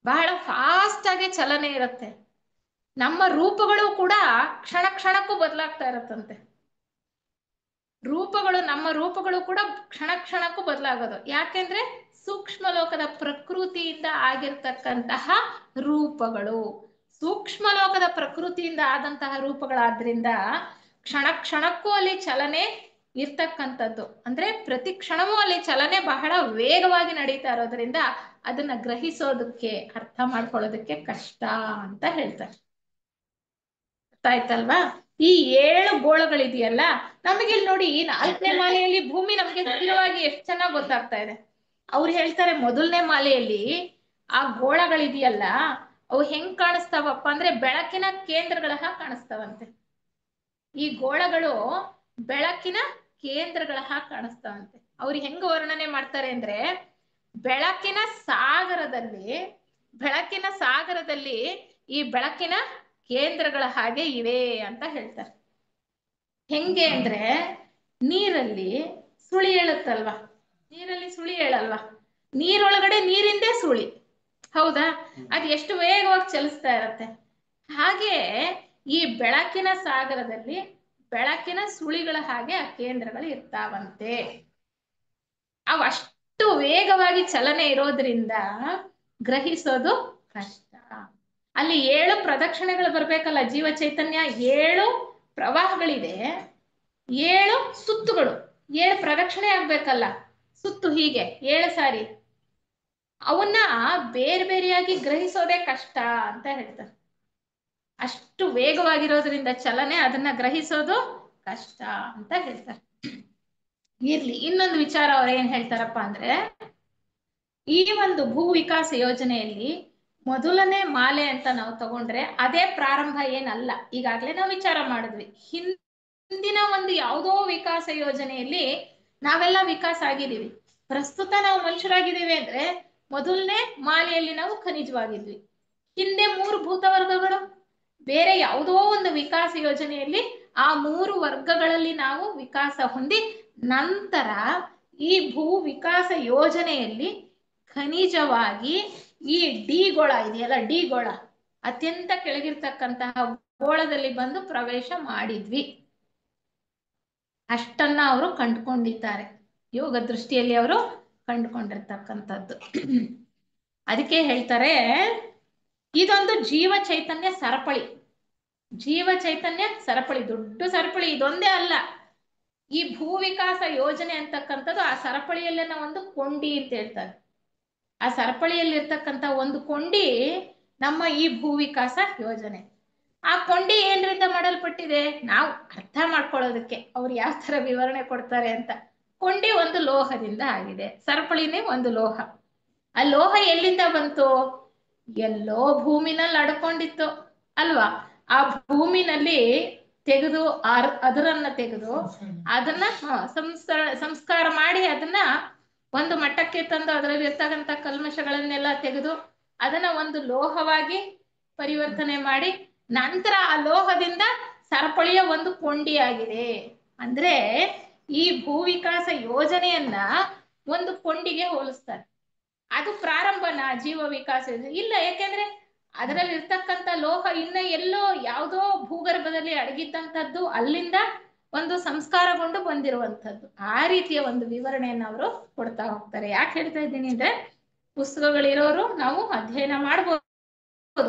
ಬಹಳ ಫಾಸ್ಟ್ ಆಗಿ ಚಲನೆ ಇರುತ್ತೆ. ನಮ್ಮ ರೂಪಗಳು ಕೂಡ ಕ್ಷಣ ಕ್ಷಣಕ್ಕೂ ಬದಲಾಗ್ತಾ ಇರತ್ತಂತೆ. ನಮ್ಮ ರೂಪಗಳು ಕೂಡ ಕ್ಷಣ ಕ್ಷಣಕ್ಕೂ ಬದಲಾಗೋದು. ಯಾಕೆಂದ್ರೆ ಸೂಕ್ಷ್ಮ ಲೋಕದ ಪ್ರಕೃತಿಯಿಂದ ಆಗಿರ್ತಕ್ಕಂತಹ ರೂಪಗಳು, ಸೂಕ್ಷ್ಮ ಲೋಕದ ಪ್ರಕೃತಿಯಿಂದ ಆದಂತಹ ರೂಪಗಳಾದ್ರಿಂದ ಕ್ಷಣ ಕ್ಷಣಕ್ಕೂ ಅಲ್ಲಿ ಚಲನೆ ಇರ್ತಕ್ಕಂಥದ್ದು. ಅಂದ್ರೆ ಪ್ರತಿ ಕ್ಷಣವೂ ಅಲ್ಲಿ ಚಲನೆ ಬಹಳ ವೇಗವಾಗಿ ನಡೀತಾ ಇರೋದ್ರಿಂದ ಅದನ್ನ ಗ್ರಹಿಸೋದಕ್ಕೆ, ಅರ್ಥ ಮಾಡ್ಕೊಳ್ಳೋದಕ್ಕೆ ಕಷ್ಟ ಅಂತ ಹೇಳ್ತಾರೆ. ಆಯ್ತಲ್ವಾ? ಈ 7 ಗೋಳಗಳಿದೆಯಲ್ಲ, ನಮಗೆ ಇಲ್ಲಿ ನೋಡಿ 4ನೇ ಮಾಲೆಯಲ್ಲಿ ಭೂಮಿ ನಮ್ಗೆ ಸ್ಥಿರವಾಗಿ ಎಷ್ಟು ಚೆನ್ನಾಗಿ ಗೊತ್ತಾಗ್ತಾ ಇದೆ. ಅವ್ರು ಹೇಳ್ತಾರೆ 1ನೇ ಮಾಲೆಯಲ್ಲಿ ಆ ಗೋಳಗಳಿದೆಯಲ್ಲ ಅವು ಹೆಂಗ್ ಕಾಣಿಸ್ತಾವಪ್ಪ ಅಂದ್ರೆ ಬೆಳಕಿನ ಕೇಂದ್ರಗಳ ಕಾಣಿಸ್ತಾವಂತೆ. ಈ ಗೋಳಗಳು ಬೆಳಕಿನ ಕೇಂದ್ರಗಳ ಕಾಣಿಸ್ತಾವಂತೆ. ಅವ್ರು ಹೆಂಗ್ ವರ್ಣನೆ ಮಾಡ್ತಾರೆ ಅಂದ್ರೆ ಬೆಳಕಿನ ಸಾಗರದಲ್ಲಿ ಬೆಳಕಿನ ಸಾಗರದಲ್ಲಿ ಈ ಬೆಳಕಿನ ಕೇಂದ್ರಗಳ ಹಾಗೆ ಇವೆ ಅಂತ ಹೇಳ್ತಾರೆ. ಹೆಂಗೆ ಅಂದ್ರೆ ನೀರಲ್ಲಿ ಸುಳಿ ಹೇಳುತ್ತಲ್ವಾ, ನೀರಲ್ಲಿ ಸುಳಿ ಹೇಳಲ್ವಾ, ನೀರೊಳಗಡೆ ನೀರಿಂದೇ ಸುಳಿ, ಹೌದಾ? ಅದು ಎಷ್ಟು ವೇಗವಾಗಿ ಚಲಿಸ್ತಾ ಇರತ್ತೆ. ಹಾಗೆ ಈ ಬೆಳಕಿನ ಸಾಗರದಲ್ಲಿ ಬೆಳಕಿನ ಸುಳಿಗಳ ಹಾಗೆ ಆ ಕೇಂದ್ರಗಳು ಇರ್ತಾವಂತೆ. ಅವು ಅಷ್ಟು ವೇಗವಾಗಿ ಚಲನೆ ಇರೋದ್ರಿಂದ ಗ್ರಹಿಸೋದು ಕಷ್ಟ. ಅಲ್ಲಿ 7 ಪ್ರದಕ್ಷಿಣೆಗಳು ಬರ್ಬೇಕಲ್ಲ, ಜೀವ ಚೈತನ್ಯ 7 ಪ್ರವಾಹಗಳಿದೆ, 7 ಸುತ್ತುಗಳು, 7 ಪ್ರದಕ್ಷಿಣೆ ಆಗ್ಬೇಕಲ್ಲ, ಸುತ್ತು ಹೀಗೆ 7 ಸಾರಿ. ಅವನ್ನ ಬೇರೆ ಬೇರೆಯಾಗಿ ಗ್ರಹಿಸೋದೇ ಕಷ್ಟ ಅಂತ ಹೇಳ್ತಾರೆ. ಅಷ್ಟು ವೇಗವಾಗಿರೋದ್ರಿಂದ ಚಲನೆ, ಅದನ್ನ ಗ್ರಹಿಸೋದು ಕಷ್ಟ ಅಂತ ಹೇಳ್ತಾರೆ. ಇರ್ಲಿ, ಇನ್ನೊಂದು ವಿಚಾರ ಅವ್ರು ಏನ್ ಹೇಳ್ತಾರಪ್ಪ ಅಂದ್ರೆ, ಈ ಒಂದು ಭೂ ವಿಕಾಸ ಯೋಜನೆಯಲ್ಲಿ ಮೊದಲನೇ ಮಾಲೆ ಅಂತ ನಾವು ತಗೊಂಡ್ರೆ ಅದೇ ಪ್ರಾರಂಭ ಏನಲ್ಲ. ಈಗಾಗಲೇ ನಾವು ವಿಚಾರ ಮಾಡಿದ್ವಿ, ಹಿಂದಿನ ಒಂದು ಯಾವುದೋ ವಿಕಾಸ ಯೋಜನೆಯಲ್ಲಿ ನಾವೆಲ್ಲ ವಿಕಾಸ ಆಗಿದ್ದೀವಿ. ಪ್ರಸ್ತುತ ನಾವು ಮನುಷ್ಯರಾಗಿದ್ದೀವಿ ಅಂದ್ರೆ ಮೊದಲನೇ ಮಾಲೆಯಲ್ಲಿ ನಾವು ಖನಿಜವಾಗಿದ್ವಿ. ಹಿಂದೆ 3 ಭೂತ ವರ್ಗಗಳು, ಬೇರೆ ಯಾವುದೋ ಒಂದು ವಿಕಾಸ ಯೋಜನೆಯಲ್ಲಿ ಆ 3 ವರ್ಗಗಳಲ್ಲಿ ನಾವು ವಿಕಾಸ ಹೊಂದಿ ನಂತರ ಈ ಭೂ ವಿಕಾಸ ಯೋಜನೆಯಲ್ಲಿ ಖನಿಜವಾಗಿ ಈ ಡಿ ಗೋಳ ಇದೆಯಲ್ಲ, ಡಿ ಗೋಳ ಅತ್ಯಂತ ಕೆಳಗಿರ್ತಕ್ಕಂತಹ ಗೋಳದಲ್ಲಿ ಬಂದು ಪ್ರವೇಶ ಮಾಡಿದ್ವಿ. ಅಷ್ಟನ್ನ ಅವರು ಕಂಡುಕೊಂಡಿದ್ದಾರೆ, ಯೋಗ ದೃಷ್ಟಿಯಲ್ಲಿ ಅವರು ಕಂಡುಕೊಂಡಿರ್ತಕ್ಕಂಥದ್ದು. ಅದಕ್ಕೆ ಹೇಳ್ತಾರೆ ಇದೊಂದು ಜೀವ ಚೈತನ್ಯ ಸರಪಳಿ. ಜೀವ ಚೈತನ್ಯ ಸರಪಳಿ, ದೊಡ್ಡ ಸರಪಳಿ, ಇದೊಂದೇ ಅಲ್ಲ. ಈ ಭೂ ವಿಕಾಸ ಯೋಜನೆ ಅಂತಕ್ಕಂಥದ್ದು ಆ ಸರಪಳಿಯಲ್ಲಿನ ಒಂದು ಕೊಂಡಿ ಅಂತ ಹೇಳ್ತಾರೆ. ಆ ಸರಪಳಿಯಲ್ಲಿರ್ತಕ್ಕಂಥ ಒಂದು ಕೊಂಡಿ ನಮ್ಮ ಈ ಭೂ ವಿಕಾಸ ಯೋಜನೆ. ಆ ಕೊಂಡಿ ಏನ್ರಿಂದ ಮಾಡಲ್ಪಟ್ಟಿದೆ ನಾವು ಅರ್ಥ ಮಾಡ್ಕೊಳ್ಳೋದಕ್ಕೆ ಅವ್ರು ಯಾವ ತರ ವಿವರಣೆ ಕೊಡ್ತಾರೆ ಅಂತ. ಕೊಂಡಿ ಒಂದು ಲೋಹದಿಂದ ಆಗಿದೆ, ಸರಪಳಿನೇ ಒಂದು ಲೋಹ. ಆ ಲೋಹ ಎಲ್ಲಿಂದ ಬಂತು? ಎಲ್ಲೋ ಭೂಮಿನಲ್ಲಿ ಅಡ್ಕೊಂಡಿತ್ತು ಅಲ್ವಾ? ಆ ಭೂಮಿನಲ್ಲಿ ತೆಗೆದು ಅದರನ್ನ ತೆಗೆದು ಅದನ್ನ ಸಂಸ್ಕಾರ ಮಾಡಿ ಅದನ್ನ ಒಂದು ಮಟ್ಟಕ್ಕೆ ತಂದು ಅದರಲ್ಲಿ ಇರ್ತಕ್ಕಂಥ ಕಲ್ಮಶಗಳನ್ನೆಲ್ಲ ತೆಗೆದು ಅದನ್ನ ಒಂದು ಲೋಹವಾಗಿ ಪರಿವರ್ತನೆ ಮಾಡಿ ನಂತರ ಆ ಲೋಹದಿಂದ ಸರಪಳಿಯ ಒಂದು ಕೊಂಡಿಯಾಗಿದೆ. ಅಂದ್ರೆ ಈ ಭೂ ವಿಕಾಸ ಯೋಜನೆಯನ್ನ ಒಂದು ಕೊಂಡಿಗೆ ಹೋಲಿಸ್ತಾರೆ. ಅದು ಪ್ರಾರಂಭನ ಜೀವ ವಿಕಾಸ ಇಲ್ಲ, ಯಾಕೆಂದ್ರೆ ಅದರಲ್ಲಿ ಇರ್ತಕ್ಕಂಥ ಲೋಹ ಇನ್ನ ಎಲ್ಲೋ ಯಾವುದೋ ಭೂಗರ್ಭದಲ್ಲಿ ಅಡಗಿದ್ದಂಥದ್ದು, ಅಲ್ಲಿಂದ ಒಂದು ಸಂಸ್ಕಾರಗೊಂಡು ಬಂದಿರುವಂಥದ್ದು. ಆ ರೀತಿಯ ಒಂದು ವಿವರಣೆಯನ್ನು ಅವರು ಕೊಡ್ತಾ ಹೋಗ್ತಾರೆ. ಯಾಕೆ ಹೇಳ್ತಾ ಇದ್ದೀನಿ ಅಂದ್ರೆ, ಪುಸ್ತಕಗಳಿರೋರು ನಾವು ಅಧ್ಯಯನ ಮಾಡ್ಬೋದು,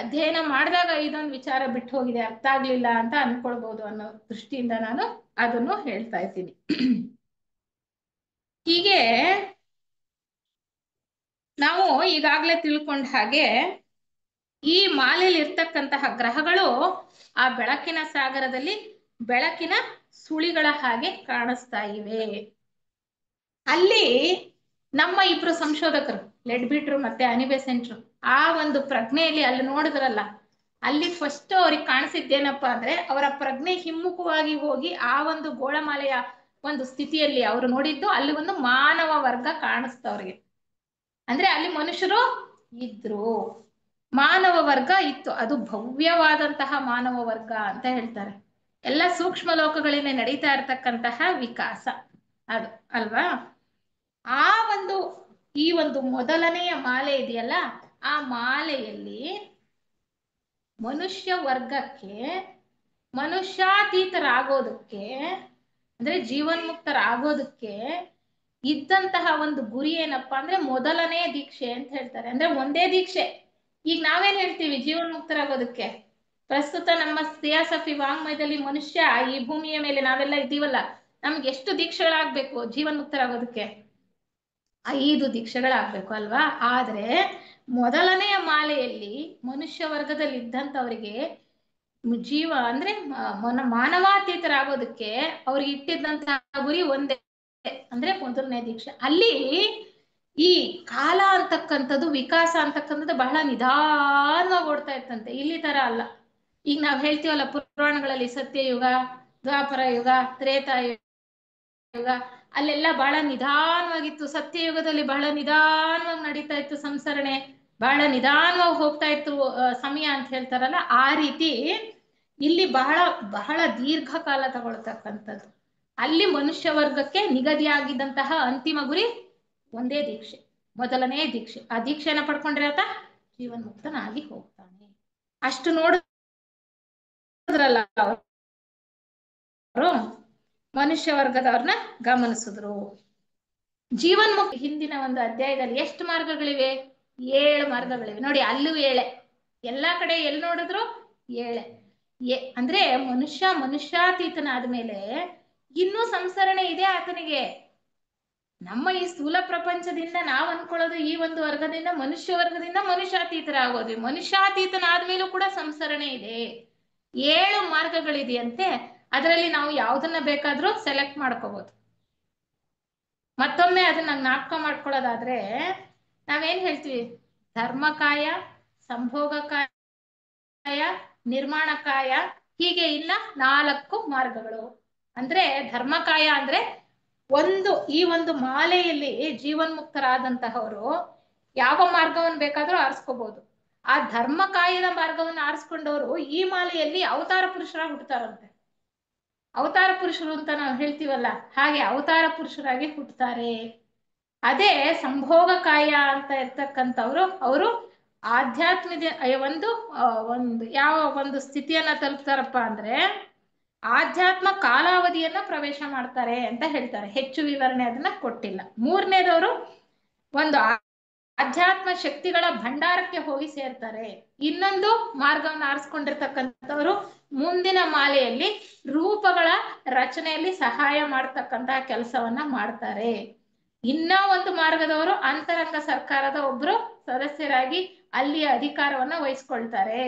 ಅಧ್ಯಯನ ಮಾಡಿದಾಗ ಇದೊಂದು ವಿಚಾರ ಬಿಟ್ಟು ಹೋಗಿದೆ, ಅರ್ಥ ಆಗ್ಲಿಲ್ಲ ಅಂತ ಅನ್ಕೊಳ್ಬಹುದು ಅನ್ನೋ ದೃಷ್ಟಿಯಿಂದ ನಾನು ಅದನ್ನು ಹೇಳ್ತಾ ಇದ್ದೀನಿ. ಹೀಗೆ ನಾವು ಈಗಾಗಲೇ ತಿಳ್ಕೊಂಡ ಹಾಗೆ ಈ ಮಾಲೆಯಲ್ಲಿ ಇರ್ತಕ್ಕಂತಹ ಗ್ರಹಗಳು ಆ ಬೆಳಕಿನ ಸಾಗರದಲ್ಲಿ ಬೆಳಕಿನ ಸುಳಿಗಳ ಹಾಗೆ ಕಾಣಿಸ್ತಾ ಇವೆ. ಅಲ್ಲಿ ನಮ್ಮ 2 ಸಂಶೋಧಕರು, ಲೆಡ್ಬಿಟ್ರು ಮತ್ತೆ ಅನಿಬೆಸೆಂಟ್ರು, ಆ ಒಂದು ಪ್ರಜ್ಞೆಯಲ್ಲಿ ಅಲ್ಲಿ ನೋಡಿದ್ರಲ್ಲ, ಅಲ್ಲಿ ಫಸ್ಟ್ ಅವ್ರಿಗೆ ಕಾಣಿಸಿದ್ದೇನಪ್ಪಾ ಅಂದ್ರೆ ಅವರ ಪ್ರಜ್ಞೆ ಹಿಮ್ಮುಖವಾಗಿ ಹೋಗಿ ಆ ಒಂದು ಗೋಳಮಾಲೆಯ ಒಂದು ಸ್ಥಿತಿಯಲ್ಲಿ ಅವರು ನೋಡಿದ್ದು, ಅಲ್ಲಿ ಒಂದು ಮಾನವ ವರ್ಗ ಕಾಣಿಸ್ತ ಅವ್ರಿಗೆ. ಅಂದ್ರೆ ಅಲ್ಲಿ ಮನುಷ್ಯರು ಇದ್ರು, ಮಾನವ ವರ್ಗ ಇತ್ತು, ಅದು ಭವ್ಯವಾದಂತಹ ಮಾನವ ವರ್ಗ ಅಂತ ಹೇಳ್ತಾರೆ. ಎಲ್ಲ ಸೂಕ್ಷ್ಮ ಲೋಕಗಳಿಂದ ನಡೀತಾ ಇರತಕ್ಕಂತಹ ವಿಕಾಸ ಅದು ಅಲ್ವಾ? ಆ ಒಂದು ಈ ಒಂದು ಮೊದಲನೆಯ ಮಾಲೆ ಇದೆಯಲ್ಲ, ಆ ಮಾಲೆಯಲ್ಲಿ ಮನುಷ್ಯ ವರ್ಗಕ್ಕೆ ಮನುಷ್ಯಾತೀತರಾಗೋದಕ್ಕೆ ಅಂದ್ರೆ ಜೀವನ್ಮುಕ್ತರಾಗೋದಕ್ಕೆ ಇದ್ದಂತಹ ಒಂದು ಗುರಿ ಏನಪ್ಪಾ ಅಂದ್ರೆ ಮೊದಲನೇ ದೀಕ್ಷೆ ಅಂತ ಹೇಳ್ತಾರೆ. ಅಂದ್ರೆ ಒಂದೇ ದೀಕ್ಷೆ. ಈಗ ನಾವೇನ್ ಹೇಳ್ತೀವಿ ಜೀವನ್ಮುಕ್ತರಾಗೋದಕ್ಕೆ? ಪ್ರಸ್ತುತ ನಮ್ಮ ಥಿಯಾಸಫಿ ವಾಂಗ್ಮಯದಲ್ಲಿ ಮನುಷ್ಯ ಈ ಭೂಮಿಯ ಮೇಲೆ ನಾವೆಲ್ಲ ಇದ್ದೀವಲ್ಲ, ನಮ್ಗೆ ಎಷ್ಟು ದೀಕ್ಷೆಗಳಾಗ್ಬೇಕು ಜೀವನ್ಮುಕ್ತರಾಗೋದಕ್ಕೆ? 5 ದೀಕ್ಷೆಗಳಾಗ್ಬೇಕು ಅಲ್ವಾ? ಆದ್ರೆ ಮೊದಲನೆಯ ಮಾಲೆಯಲ್ಲಿ ಮನುಷ್ಯ ವರ್ಗದಲ್ಲಿ ಇದ್ದಂಥವರಿಗೆ ಜೀವ ಅಂದ್ರೆ ಮಾನವಾತೀತರಾಗೋದಕ್ಕೆ ಅವ್ರಿಗೆ ಇಟ್ಟಿದ್ದಂತಹ ಗುರಿ ಒಂದೇ, ಅಂದ್ರೆ ಮೊದಲನೇ ದೀಕ್ಷೆ. ಅಲ್ಲಿ ಈ ಕಾಲ ಅಂತಕ್ಕಂಥದ್ದು, ವಿಕಾಸ ಅಂತಕ್ಕಂಥದ್ದು ಬಹಳ ನಿಧಾನವಾಗಿ ಓಡ್ತಾ ಇತ್ತಂತೆ. ಇಲ್ಲಿ ತರ ಅಲ್ಲ. ಈಗ ನಾವ್ ಹೇಳ್ತೀವಲ್ಲ ಪುರಾಣಗಳಲ್ಲಿ ಸತ್ಯಯುಗ, ದ್ವಾಪರ ಯುಗ, ತ್ರೇತಾಯುಗ, ಯುಗ, ಅಲ್ಲೆಲ್ಲ ಬಹಳ ನಿಧಾನವಾಗಿತ್ತು. ಸತ್ಯಯುಗದಲ್ಲಿ ಬಹಳ ನಿಧಾನವಾಗಿ ನಡೀತಾ ಇತ್ತು ಸಂಸರಣೆ, ಬಹಳ ನಿಧಾನವಾಗಿ ಹೋಗ್ತಾ ಇತ್ತು ಸಮಯ ಅಂತ ಹೇಳ್ತಾರಲ್ಲ, ಆ ರೀತಿ ಇಲ್ಲಿ ಬಹಳ ಬಹಳ ದೀರ್ಘಕಾಲ ತಗೊಳ್ತಕ್ಕಂಥದ್ದು. ಅಲ್ಲಿ ಮನುಷ್ಯ ವರ್ಗಕ್ಕೆ ನಿಗದಿಯಾಗಿದ್ದಂತಹ ಅಂತಿಮ ಗುರಿ ಒಂದೇ ದೀಕ್ಷೆ, ಮೊದಲನೇ ದೀಕ್ಷೆ. ಆ ದೀಕ್ಷೆನ ಪಡ್ಕೊಂಡ್ರೆ ಆತ ಜೀವನ್ಮುಕ್ತನಾಗಿ ಹೋಗ್ತಾನೆ. ಅಷ್ಟು ನೋಡಿದ್ರಲ್ಲ ಅವರು ಮನುಷ್ಯ ವರ್ಗದವ್ರನ್ನ ಗಮನಿಸಿದ್ರು. ಜೀವನ್ಮುಕ್ತಿ ಹಿಂದಿನ ಒಂದು ಅಧ್ಯಾಯದಲ್ಲಿ ಎಷ್ಟು ಮಾರ್ಗಗಳಿವೆ? 7 ಮಾರ್ಗಗಳಿವೆ ನೋಡಿ. ಅಲ್ಲೂ 7, ಎಲ್ಲಾ ಕಡೆ ಎಲ್ಲಿ ನೋಡಿದ್ರು 7. ಅಂದ್ರೆ ಮನುಷ್ಯಾತೀತನಾದ್ಮೇಲೆ ಇನ್ನೂ ಸಂಸರಣೆ ಇದೆ ಆತನಿಗೆ. ನಮ್ಮ ಈ ಸ್ಥೂಲ ಪ್ರಪಂಚದಿಂದ ನಾವ್ ಅನ್ಕೊಳ್ಳೋದು ಈ ಒಂದು ವರ್ಗದಿಂದ ಮನುಷ್ಯ ವರ್ಗದಿಂದ ಮನುಷ್ಯಾತೀತರಾಗೋದ್ವಿ. ಮನುಷ್ಯಾತೀತನಾದ್ಮೇಲೂ ಕೂಡ ಸಂಸರಣೆ ಇದೆ. 7 ಮಾರ್ಗಗಳಿದೆಯಂತೆ. ಅದರಲ್ಲಿ ನಾವು ಯಾವ್ದನ್ನ ಬೇಕಾದ್ರೂ ಸೆಲೆಕ್ಟ್ ಮಾಡ್ಕೋಬಹುದು. ಮತ್ತೊಮ್ಮೆ ಅದನ್ನ ಜ್ಞಾಪಕ ಮಾಡ್ಕೊಳ್ಳೋದಾದ್ರೆ ನಾವೇನ್ ಹೇಳ್ತೀವಿ? ಧರ್ಮಕಾಯ, ಸಂಭೋಗಕಾಯ, ನಿರ್ಮಾಣಕಾಯ, ಹೀಗೆ ಇಲ್ಲ 4 ಮಾರ್ಗಗಳು. ಅಂದ್ರೆ ಧರ್ಮಕಾಯ ಅಂದ್ರೆ ಈ ಒಂದು ಮಾಲೆಯಲ್ಲಿ ಜೀವನ್ಮುಕ್ತರಾದಂತಹವರು ಯಾವ ಮಾರ್ಗವನ್ನು ಬೇಕಾದ್ರೂ ಆರಿಸ್ಕೋಬಹುದು. ಆ ಧರ್ಮಕಾಯದ ಮಾರ್ಗವನ್ನು ಆರಿಸ್ಕೊಂಡವರು ಈ ಮಾಲೆಯಲ್ಲಿ ಅವತಾರ ಪುರುಷರಾಗಿ ಹುಟ್ಟುತ್ತಾರಂತೆ. ಅವತಾರ ಪುರುಷರು ಅಂತ ನಾವು ಹೇಳ್ತೀವಲ್ಲ, ಹಾಗೆ ಅವತಾರ ಪುರುಷರಾಗಿ ಹುಟ್ಟುತ್ತಾರೆ. ಅದೇ ಸಂಭೋಗಕಾಯ ಅಂತ ಇರ್ತಕ್ಕಂಥವ್ರು, ಅವರು ಆಧ್ಯಾತ್ಮದ ಒಂದು ಯಾವ ಒಂದು ಸ್ಥಿತಿಯನ್ನ ತಲುಪ್ತಾರಪ್ಪ ಅಂದ್ರೆ ಆಧ್ಯಾತ್ಮ ಕಾಲಾವಧಿಯನ್ನ ಪ್ರವೇಶ ಮಾಡ್ತಾರೆ ಅಂತ ಹೇಳ್ತಾರೆ. ಹೆಚ್ಚು ವಿವರಣೆ ಅದನ್ನ ಕೊಟ್ಟಿಲ್ಲ. 3ನೇದವರು ಒಂದು ಆಧ್ಯಾತ್ಮ ಶಕ್ತಿಗಳ ಭಂಡಾರಕ್ಕೆ ಹೋಗಿ ಸೇರ್ತಾರೆ. ಇನ್ನೊಂದು ಮಾರ್ಗವನ್ನು ಆರಿಸ್ಕೊಂಡಿರ್ತಕ್ಕಂಥವ್ರು ಮುಂದಿನ ಮಾಲೆಯಲ್ಲಿ ರೂಪಗಳ ರಚನೆಯಲ್ಲಿ ಸಹಾಯ ಮಾಡ್ತಕ್ಕಂತಹ ಕೆಲಸವನ್ನ ಮಾಡ್ತಾರೆ. ಇನ್ನ ಒಂದು ಮಾರ್ಗದವರು ಅಂತರಂಗ ಸರ್ಕಾರದ ಒಬ್ರು ಸದಸ್ಯರಾಗಿ ಅಲ್ಲಿಯ ಅಧಿಕಾರವನ್ನ ವಹಿಸ್ಕೊಳ್ತಾರೆ.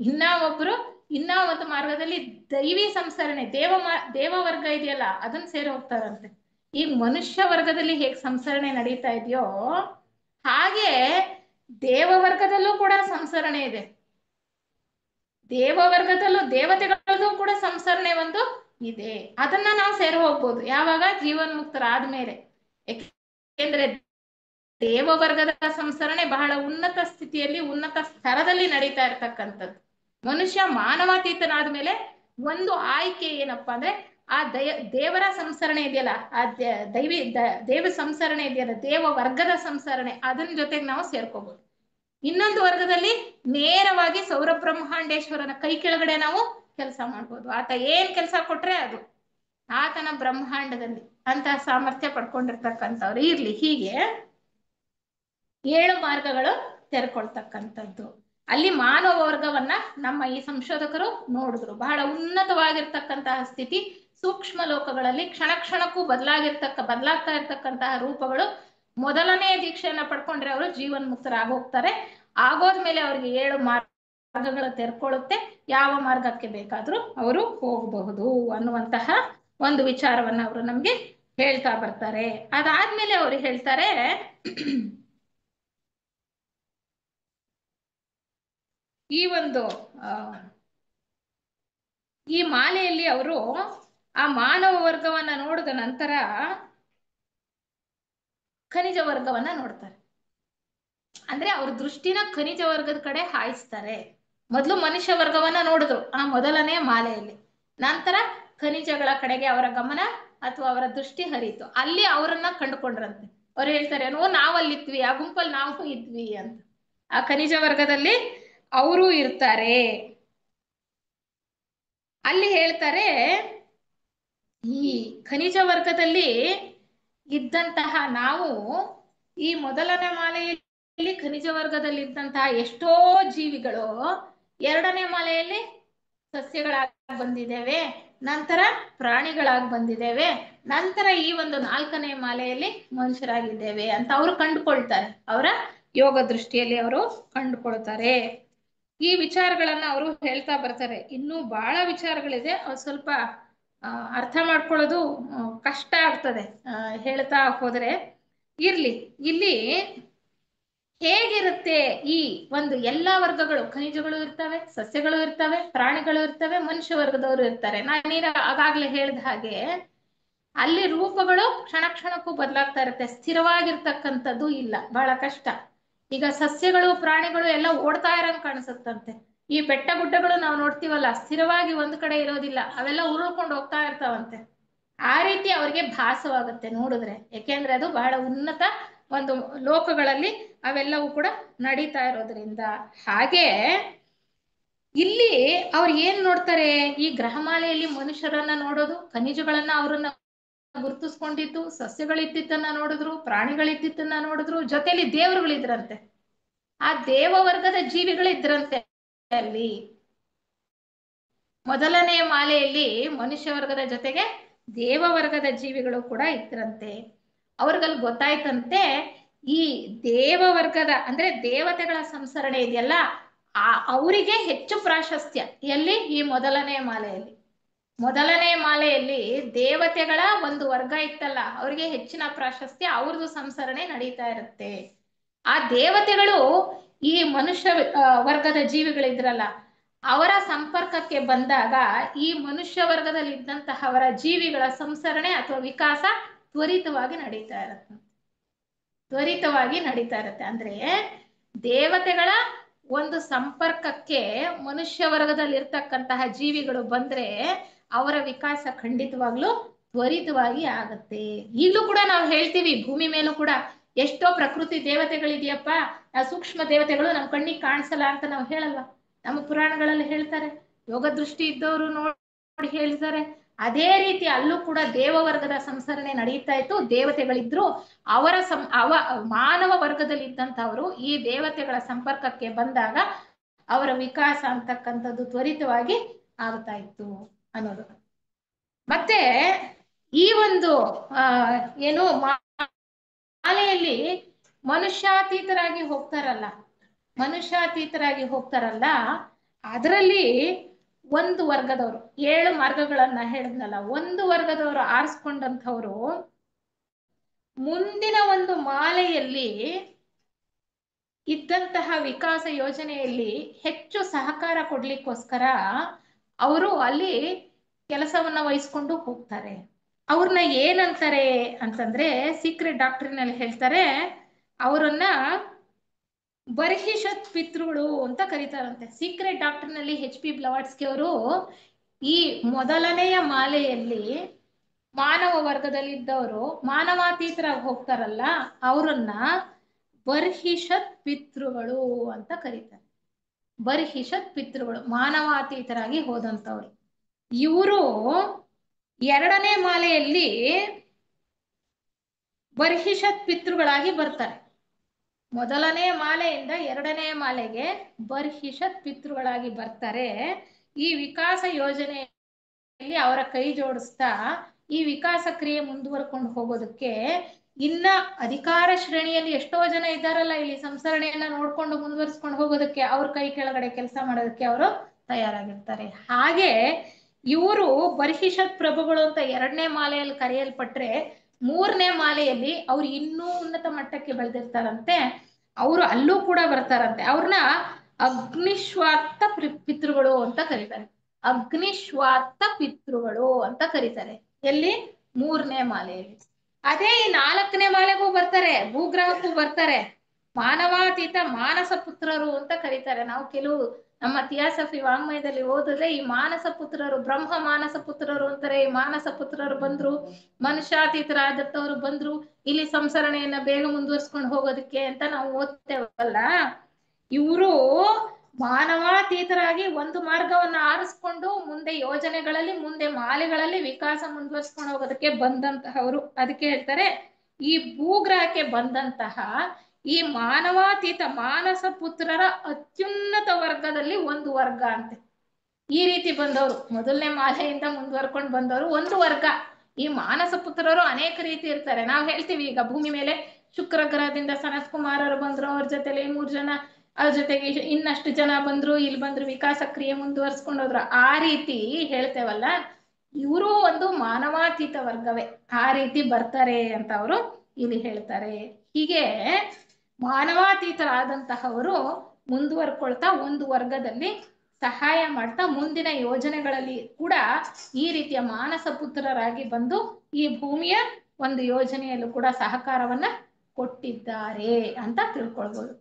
ಇನ್ನ ಒಂದು ಮಾರ್ಗದಲ್ಲಿ ದೈವಿ ಸಂಸರಣೆ, ದೇವ ವರ್ಗ ಇದೆಯಲ್ಲ ಅದನ್ನ ಸೇರಿ ಹೋಗ್ತಾರಂತೆ. ಈ ಮನುಷ್ಯ ವರ್ಗದಲ್ಲಿ ಹೇಗೆ ಸಂಸರಣೆ ನಡೀತಾ ಇದೆಯೋ ಹಾಗೆ ದೇವ ವರ್ಗದಲ್ಲೂ ಕೂಡ ಸಂಸರಣೆ ಇದೆ. ದೇವ ವರ್ಗದಲ್ಲೂ ದೇವತೆಗಳಲ್ಲೂ ಕೂಡ ಸಂಸರಣೆ ಒಂದು ಇದೆ. ಅದನ್ನ ನಾವು ಸೇರಿ ಹೋಗ್ಬೋದು ಯಾವಾಗ? ಜೀವನ್ಮುಕ್ತರಾದ್ಮೇಲೆ. ಯಾಕೆಂದ್ರೆ ದೇವ ವರ್ಗದ ಸಂಸರಣೆ ಬಹಳ ಉನ್ನತ ಸ್ಥಿತಿಯಲ್ಲಿ, ಉನ್ನತ ಸ್ತರದಲ್ಲಿ ನಡೀತಾ ಇರ್ತಕ್ಕಂಥದ್ದು. ಮನುಷ್ಯ ಮಾನವಾತೀತನಾದ್ಮೇಲೆ ಒಂದು ಆಯ್ಕೆ ಏನಪ್ಪಾ ಅಂದ್ರೆ ಆ ದೇವರ ಸಂಸರಣೆ ಇದೆಯಲ್ಲ, ಆ ದೇವ ಸಂಸರಣೆ ಇದೆಯಲ್ಲ, ದೇವ ವರ್ಗದ ಸಂಸರಣೆ, ಅದನ್ನ ಜೊತೆಗೆ ನಾವು ಸೇರ್ಕೋಬಹುದು. ಇನ್ನೊಂದು ವರ್ಗದಲ್ಲಿ ನೇರವಾಗಿ ಸೌರಬ್ರಹ್ಮಾಂಡೇಶ್ವರನ ಕೈ ಕೆಳಗಡೆ ನಾವು ಕೆಲಸ ಮಾಡ್ಬೋದು. ಆತ ಏನ್ ಕೆಲಸ ಕೊಟ್ರೆ ಅದು ಆತನ ಬ್ರಹ್ಮಾಂಡದಲ್ಲಿ ಅಂತಹ ಸಾಮರ್ಥ್ಯ ಪಡ್ಕೊಂಡಿರ್ತಕ್ಕಂಥವ್ರು ಇರ್ಲಿ. ಹೀಗೆ 7 ಮಾರ್ಗಗಳು ತೆರ್ಕೊಳ್ತಕ್ಕಂಥದ್ದು. ಅಲ್ಲಿ ಮಾನವ ವರ್ಗವನ್ನ ನಮ್ಮ ಈ ಸಂಶೋಧಕರು ನೋಡಿದ್ರು. ಬಹಳ ಉನ್ನತವಾಗಿರ್ತಕ್ಕಂತಹ ಸ್ಥಿತಿ, ಸೂಕ್ಷ್ಮ ಲೋಕಗಳಲ್ಲಿ ಕ್ಷಣ ಕ್ಷಣಕ್ಕೂ ಬದಲಾಗ್ತಾ ಇರ್ತಕ್ಕಂತಹ ರೂಪಗಳು. ಮೊದಲನೇ ದೀಕ್ಷೆಯನ್ನ ಪಡ್ಕೊಂಡ್ರೆ ಅವರು ಜೀವನ್ಮುಕ್ತರಾಗಿ ಹೋಗ್ತಾರೆ. ಆಗೋದ್ಮೇಲೆ ಅವ್ರಿಗೆ 7 ಮಾರ್ಗಗಳು ತೆರ್ಕೊಳ್ಳುತ್ತೆ. ಯಾವ ಮಾರ್ಗಕ್ಕೆ ಬೇಕಾದ್ರೂ ಅವರು ಹೋಗಬಹುದು ಅನ್ನುವಂತಹ ಒಂದು ವಿಚಾರವನ್ನ ಅವರು ನಮ್ಗೆ ಹೇಳ್ತಾ ಬರ್ತಾರೆ. ಅದಾದ್ಮೇಲೆ ಅವರು ಹೇಳ್ತಾರೆ, ಈ ಮಾಲೆಯಲ್ಲಿ ಅವರು ಆ ಮಾನವ ವರ್ಗವನ್ನ ನೋಡಿದ ನಂತರ ಖನಿಜ ವರ್ಗವನ್ನ ನೋಡ್ತಾರೆ. ಅಂದ್ರೆ ಅವ್ರ ದೃಷ್ಟಿನ ಖನಿಜ ವರ್ಗದ ಕಡೆ ಹಾಯಿಸ್ತಾರೆ. ಮೊದಲು ಮನುಷ್ಯ ವರ್ಗವನ್ನ ನೋಡಿದ್ರು ಆ ಮೊದಲನೇ ಮಾಲೆಯಲ್ಲಿ, ನಂತರ ಖನಿಜಗಳ ಕಡೆಗೆ ಅವರ ಗಮನ ಅಥವಾ ಅವರ ದೃಷ್ಟಿ ಹರಿಯಿತು. ಅಲ್ಲಿ ಅವರನ್ನ ಕಂಡುಕೊಂಡ್ರಂತೆ. ಅವ್ರು ಹೇಳ್ತಾರೆ, ನಾವಲ್ಲಿದ್ವಿ, ಆ ಗುಂಪಲ್ಲಿ ನಾವು ಇದ್ವಿ ಅಂತ. ಆ ಖನಿಜ ವರ್ಗದಲ್ಲಿ ಅವರು ಇರ್ತಾರೆ. ಅಲ್ಲಿ ಹೇಳ್ತಾರೆ, ಈ ಖನಿಜ ವರ್ಗದಲ್ಲಿ ಇದ್ದಂತಹ ನಾವು ಈ ಮೊದಲನೇ ಮಾಲೆಯಲ್ಲಿ ಖನಿಜ ವರ್ಗದಲ್ಲಿ ಇದ್ದಂತಹ ಎಷ್ಟೋ ಜೀವಿಗಳು 2ನೇ ಮಾಲೆಯಲ್ಲಿ ಸಸ್ಯಗಳಾಗಿ ಬಂದಿದ್ದೇವೆ, ನಂತರ ಪ್ರಾಣಿಗಳಾಗಿ ಬಂದಿದ್ದೇವೆ, ನಂತರ ಈ ಒಂದು 4ನೇ ಮಾಲೆಯಲ್ಲಿ ಮನುಷ್ಯರಾಗಿದ್ದೇವೆ ಅಂತ ಅವರು ಕಂಡುಕೊಳ್ತಾರೆ. ಅವರ ಯೋಗ ದೃಷ್ಟಿಯಲ್ಲಿ ಅವರು ಕಂಡುಕೊಳ್ತಾರೆ. ಈ ವಿಚಾರಗಳನ್ನ ಅವರು ಹೇಳ್ತಾ ಬರ್ತಾರೆ. ಇನ್ನೂ ಬಹಳ ವಿಚಾರಗಳಿದೆ, ಸ್ವಲ್ಪ ಅರ್ಥ ಮಾಡ್ಕೊಳ್ಳೋದು ಕಷ್ಟ ಆಗ್ತದೆ ಹೇಳ್ತಾ ಹೋದ್ರೆ. ಇರ್ಲಿ, ಇಲ್ಲಿ ಹೇಗಿರುತ್ತೆ ಈ ಒಂದು ಎಲ್ಲಾ ವರ್ಗಗಳು, ಖನಿಜಗಳು ಇರ್ತವೆ, ಸಸ್ಯಗಳು ಇರ್ತವೆ, ಪ್ರಾಣಿಗಳು ಇರ್ತವೆ, ಮನುಷ್ಯ ವರ್ಗದವರು ಇರ್ತಾರೆ. ನಾನೀಗ ಆಗಾಗ್ಲೇ ಹೇಳಿದ ಹಾಗೆ ಅಲ್ಲಿ ರೂಪಗಳು ಕ್ಷಣ ಕ್ಷಣಕ್ಕೂ ಬದಲಾಗ್ತಾ ಇರುತ್ತೆ, ಸ್ಥಿರವಾಗಿರ್ತಕ್ಕಂಥದ್ದು ಇಲ್ಲ, ಬಹಳ ಕಷ್ಟ. ಈಗ ಸಸ್ಯಗಳು ಪ್ರಾಣಿಗಳು ಎಲ್ಲ ಓಡ್ತಾ ಇರೋಂಗ್ ಕಾಣಿಸುತ್ತಂತೆ. ಈ ಬೆಟ್ಟ ಗುಡ್ಡಗಳು ನಾವು ನೋಡ್ತೀವಲ್ಲ, ಸ್ಥಿರವಾಗಿ ಒಂದ್ ಕಡೆ ಇರೋದಿಲ್ಲ, ಅವೆಲ್ಲ ಉರುಳ್ಕೊಂಡು ಹೋಗ್ತಾ ಇರ್ತಾವಂತೆ. ಆ ರೀತಿ ಅವ್ರಿಗೆ ಭಾಸವಾಗುತ್ತೆ ನೋಡಿದ್ರೆ, ಯಾಕೆಂದ್ರೆ ಅದು ಬಹಳ ಉನ್ನತ ಒಂದು ಲೋಕಗಳಲ್ಲಿ ಅವೆಲ್ಲವೂ ಕೂಡ ನಡೀತಾ ಇರೋದ್ರಿಂದ. ಹಾಗೆ ಇಲ್ಲಿ ಅವ್ರು ಏನ್ ನೋಡ್ತಾರೆ, ಈ ಗ್ರಹಮಾಲೆಯಲ್ಲಿ ಮನುಷ್ಯರನ್ನ ನೋಡೋದು, ಖನಿಜಗಳನ್ನ ಅವ್ರನ್ನ ಗುರುತಿಸ್ಕೊಂಡಿದ್ದು, ಸಸ್ಯಗಳಿದ್ದನ್ನ ನೋಡಿದ್ರು, ಪ್ರಾಣಿಗಳಿದ್ದನ್ನ ನೋಡಿದ್ರು, ಜೊತೆಲಿ ದೇವರುಗಳಿದ್ರಂತೆ, ಆ ದೇವ ವರ್ಗದ ಜೀವಿಗಳಿದ್ರಂತೆ ಅಲ್ಲಿ. ಮೊದಲನೆಯ ಮಾಲೆಯಲ್ಲಿ ಮನುಷ್ಯ ವರ್ಗದ ಜೊತೆಗೆ ದೇವ ವರ್ಗದ ಜೀವಿಗಳು ಕೂಡ ಇದ್ರಂತೆ. ಅವ್ರಿಗಲ್ಲಿ ಗೊತ್ತಾಯ್ತಂತೆ, ಈ ದೇವ ವರ್ಗದ ಅಂದ್ರೆ ದೇವತೆಗಳ ಸಂಸರಣೆ ಇದೆಯಲ್ಲ, ಅವರಿಗೆ ಹೆಚ್ಚು ಪ್ರಾಶಸ್ತ್ಯ ಎಲ್ಲಿ, ಈ ಮೊದಲನೆಯ ಮಾಲೆಯಲ್ಲಿ. ಮೊದಲನೇ ಮಾಲೆಯಲ್ಲಿ ದೇವತೆಗಳ ಒಂದು ವರ್ಗ ಇತ್ತಲ್ಲ, ಅವ್ರಿಗೆ ಹೆಚ್ಚಿನ ಪ್ರಾಶಸ್ತ್ಯ, ಅವ್ರದ್ದು ಸಂಸರಣೆ ನಡೀತಾ ಇರುತ್ತೆ. ಆ ದೇವತೆಗಳು ಈ ಮನುಷ್ಯ ವರ್ಗದ ಜೀವಿಗಳಿದ್ರಲ್ಲ, ಅವರ ಸಂಪರ್ಕಕ್ಕೆ ಬಂದಾಗ ಈ ಮನುಷ್ಯ ವರ್ಗದಲ್ಲಿ ಇದ್ದಂತಹ ಅವರ ಜೀವಿಗಳ ಸಂಸರಣೆ ಅಥವಾ ವಿಕಾಸ ತ್ವರಿತವಾಗಿ ನಡೀತಾ ಇರುತ್ತೆ. ತ್ವರಿತವಾಗಿ ನಡೀತಾ ಇರುತ್ತೆ ಅಂದ್ರೆ ದೇವತೆಗಳ ಒಂದು ಸಂಪರ್ಕಕ್ಕೆ ಮನುಷ್ಯ ವರ್ಗದಲ್ಲಿ ಇರ್ತಕ್ಕಂತಹ ಜೀವಿಗಳು ಬಂದ್ರೆ ಅವರ ವಿಕಾಸ ಖಂಡಿತವಾಗ್ಲೂ ತ್ವರಿತವಾಗಿ ಆಗತ್ತೆ. ಈಗಲೂ ಕೂಡ ನಾವು ಹೇಳ್ತೀವಿ, ಭೂಮಿ ಮೇಲೂ ಕೂಡ ಎಷ್ಟೋ ಪ್ರಕೃತಿ ದೇವತೆಗಳಿದೆಯಪ್ಪ, ಆ ಸೂಕ್ಷ್ಮ ದೇವತೆಗಳು ನಮ್ ಕಣ್ಣಿಗೆ ಕಾಣಿಸಲ್ಲ ಅಂತ ನಾವು ಹೇಳಲ್ವಾ? ನಮ್ಮ ಪುರಾಣಗಳಲ್ಲಿ ಹೇಳ್ತಾರೆ, ಯೋಗ ದೃಷ್ಟಿ ಇದ್ದವರು ನೋಡಿ ಹೇಳ್ತಾರೆ. ಅದೇ ರೀತಿ ಅಲ್ಲೂ ಕೂಡ ದೇವವರ್ಗದ ಸಂಸರಣೆ ನಡೀತಾ ಇತ್ತು, ದೇವತೆಗಳಿದ್ರು. ಅವರ ಮಾನವ ವರ್ಗದಲ್ಲಿ ಇದ್ದಂಥವರು ಈ ದೇವತೆಗಳ ಸಂಪರ್ಕಕ್ಕೆ ಬಂದಾಗ ಅವರ ವಿಕಾಸ ಅಂತಕ್ಕಂಥದ್ದು ತ್ವರಿತವಾಗಿ ಆಗ್ತಾ ಇತ್ತು ಅನ್ನೋದು. ಮತ್ತೆ ಈ ಒಂದು ಏನು ಮಾಲೆಯಲ್ಲಿ ಮನುಷ್ಯಾತೀತರಾಗಿ ಹೋಗ್ತಾರಲ್ಲ, ಅದರಲ್ಲಿ ಒಂದು ವರ್ಗದವರು, 7 ಮಾರ್ಗಗಳನ್ನ ಹೇಳಿದ್ನಲ್ಲ, ಒಂದು ವರ್ಗದವರು ಆರಿಸ್ಕೊಂಡಂಥವ್ರು ಮುಂದಿನ ಒಂದು ಮಾಲೆಯಲ್ಲಿ ಇದ್ದಂತಹ ವಿಕಾಸ ಯೋಜನೆಯಲ್ಲಿ ಹೆಚ್ಚು ಸಹಕಾರ ಕೊಡ್ಲಿಕ್ಕೋಸ್ಕರ ಅವರು ಅಲ್ಲಿ ಕೆಲಸವನ್ನ ವಹಿಸ್ಕೊಂಡು ಹೋಗ್ತಾರೆ. ಅವ್ರನ್ನ ಏನಂತಾರೆ ಅಂತಂದ್ರೆ, ಸೀಕ್ರೆಟ್ ಡಾಕ್ಟ್ರಿನಲ್ಲಿ ಹೇಳ್ತಾರೆ, ಅವರನ್ನ ಬರ್ಹಿಷತ್ ಪಿತೃಗಳು ಅಂತ ಕರೀತಾರಂತೆ. ಸೀಕ್ರೆಟ್ ಡಾಕ್ಟ್ರಿನಲ್ಲಿ HP ಬ್ಲವಾಟ್ಸ್ಕಿ ಅವರು ಈ ಮೊದಲನೆಯ ಮಾಲೆಯಲ್ಲಿ ಮಾನವ ವರ್ಗದಲ್ಲಿದ್ದವರು ಮಾನವಾತೀತರಾಗಿ ಹೋಗ್ತಾರಲ್ಲ, ಅವರನ್ನ ಬರ್ಹಿಷತ್ ಪಿತೃಗಳು ಅಂತ ಕರೀತಾರೆ. ಬರ್ಹಿಷತ್ ಪಿತೃಗಳು ಮಾನವಾತೀತರಾಗಿ ಹೋದಂಥವ್ರು. ಇವರು 2ನೇ ಮಾಲೆಯಲ್ಲಿ ಬರ್ಹಿಷತ್ ಪಿತೃಗಳಾಗಿ ಬರ್ತಾರೆ. ಮೊದಲನೇ ಮಾಲೆಯಿಂದ 2ನೇ ಮಾಲೆಗೆ ಬರ್ಹಿಷತ್ ಪಿತೃಗಳಾಗಿ ಬರ್ತಾರೆ. ಈ ವಿಕಾಸ ಯೋಜನೆಯಲ್ಲಿ ಅವರ ಕೈ ಜೋಡಿಸ್ತಾ ಈ ವಿಕಾಸ ಕ್ರಿಯೆ ಮುಂದುವರ್ಕೊಂಡು ಹೋಗೋದಕ್ಕೆ, ಇನ್ನ ಅಧಿಕಾರ ಶ್ರೇಣಿಯಲ್ಲಿ ಎಷ್ಟೋ ಜನ ಇದ್ದಾರಲ್ಲ ಇಲ್ಲಿ ಸಂಸರಣೆಯನ್ನ ನೋಡ್ಕೊಂಡು ಮುಂದುವರಿಸ್ಕೊಂಡು ಹೋಗೋದಕ್ಕೆ, ಅವ್ರ ಕೈ ಕೆಳಗಡೆ ಕೆಲಸ ಮಾಡೋದಕ್ಕೆ ಅವರು ತಯಾರಾಗಿರ್ತಾರೆ. ಹಾಗೆ ಇವರು ಬರ್ಹಿಷತ್ ಪ್ರಭುಗಳು ಅಂತ 2ನೇ ಮಾಲೆಯಲ್ಲಿ ಕರೆಯಲ್ಪಟ್ರೆ, 3ನೇ ಮಾಲೆಯಲ್ಲಿ ಅವ್ರು ಇನ್ನೂ ಉನ್ನತ ಮಟ್ಟಕ್ಕೆ ಬೆಳೆದಿರ್ತಾರಂತೆ. ಅವರು ಅಲ್ಲೂ ಕೂಡ ಬರ್ತಾರಂತೆ. ಅವ್ರನ್ನ ಅಗ್ನಿಶ್ವಾತ್ತ ಪಿತೃಗಳು ಅಂತ ಕರೀತಾರೆ. ಅಗ್ನಿಶ್ವಾತ್ತ ಪಿತೃಗಳು ಅಂತ ಕರೀತಾರೆ. ಎಲ್ಲಿ? 3ನೇ ಮಾಲೆಯಲ್ಲಿ. ಅದೇ ಈ 4ನೇ ಮಾಲೆಗೂ ಬರ್ತಾರೆ, ಭೂಗ್ರಹಕ್ಕೂ ಬರ್ತಾರೆ. ಮಾನವಾತೀತ ಮಾನಸ ಪುತ್ರರು ಅಂತ ಕರೀತಾರೆ. ನಾವು ಕೆಲವು ನಮ್ಮ ಥಿಯಾಸಫಿ ವಾಂಗ್ಮಯದಲ್ಲಿ ಓದಿದ್ರೆ ಈ ಮಾನಸ ಪುತ್ರರು, ಬ್ರಹ್ಮ ಮಾನಸ ಪುತ್ರರು ಅಂತಾರೆ. ಈ ಮಾನಸ ಪುತ್ರರು ಬಂದ್ರು, ಮನುಷ್ಯಾತೀತರಾದತ್ತವರು ಬಂದ್ರು ಇಲ್ಲಿ ಸಂಸರಣೆಯನ್ನ ಬೇಗ ಮುಂದುವರ್ಸ್ಕೊಂಡು ಹೋಗೋದಕ್ಕೆ ಅಂತ ನಾವು ಓದ್ತೇವಲ್ಲ. ಇವರು ಮಾನವಾತೀತರಾಗಿ ಒಂದು ಮಾರ್ಗವನ್ನ ಆರಿಸ್ಕೊಂಡು ಮುಂದೆ ಯೋಜನೆಗಳಲ್ಲಿ, ಮುಂದೆ ಮಾಲೆಗಳಲ್ಲಿ ವಿಕಾಸ ಮುಂದುವರ್ಸ್ಕೊಂಡು ಹೋಗೋದಕ್ಕೆ ಬಂದಂತಹವರು. ಅದಕ್ಕೆ ಹೇಳ್ತಾರೆ, ಈ ಭೂಗ್ರಹಕ್ಕೆ ಬಂದಂತಹ ಈ ಮಾನವಾತೀತ ಮಾನಸ ಪುತ್ರರ ಅತ್ಯುನ್ನತ ವರ್ಗದಲ್ಲಿ ಒಂದು ವರ್ಗ ಅಂತೆ. ಈ ರೀತಿ ಬಂದವರು, ಮೊದಲನೇ ಮಾಲೆಯಿಂದ ಮುಂದುವರ್ಕೊಂಡು ಬಂದವರು ಒಂದು ವರ್ಗ. ಈ ಮಾನಸ ಪುತ್ರರು ಅನೇಕ ರೀತಿ ಇರ್ತಾರೆ. ನಾವು ಹೇಳ್ತೀವಿ, ಈಗ ಭೂಮಿ ಮೇಲೆ ಶುಕ್ರ ಗ್ರಹದಿಂದ ಸನತ್ ಕುಮಾರರು ಬಂದ್ರು, ಅವ್ರ ಜೊತೆಲಿ 3 ಜನ, ಅವ್ರ ಜೊತೆಗೆ ಇನ್ನಷ್ಟು ಜನ ಬಂದ್ರು, ಇಲ್ಲಿ ಬಂದ್ರು, ವಿಕಾಸ ಕ್ರಿಯೆ ಮುಂದುವರ್ಸ್ಕೊಂಡು ಹೋದ್ರು. ಆ ರೀತಿ ಹೇಳ್ತೇವಲ್ಲ, ಇವರು ಒಂದು ಮಾನವಾತೀತ ವರ್ಗವೇ. ಆ ರೀತಿ ಬರ್ತಾರೆ ಅಂತ ಅವರು ಇಲ್ಲಿ ಹೇಳ್ತಾರೆ. ಹೀಗೆ ಮಾನವಾತೀತರಾದಂತಹವರು ಮುಂದುವರ್ಕೊಳ್ತಾ ಒಂದು ವರ್ಗದಲ್ಲಿ ಸಹಾಯ ಮಾಡ್ತಾ ಮುಂದಿನ ಯೋಜನೆಗಳಲ್ಲಿ ಕೂಡ ಈ ರೀತಿಯ ಮಾನಸ ಪುತ್ರರಾಗಿ ಬಂದು ಈ ಭೂಮಿಯ ಒಂದು ಯೋಜನೆಯಲ್ಲೂ ಕೂಡ ಸಹಕಾರವನ್ನ ಕೊಟ್ಟಿದ್ದಾರೆ ಅಂತ ತಿಳ್ಕೊಳ್ಬೋದು.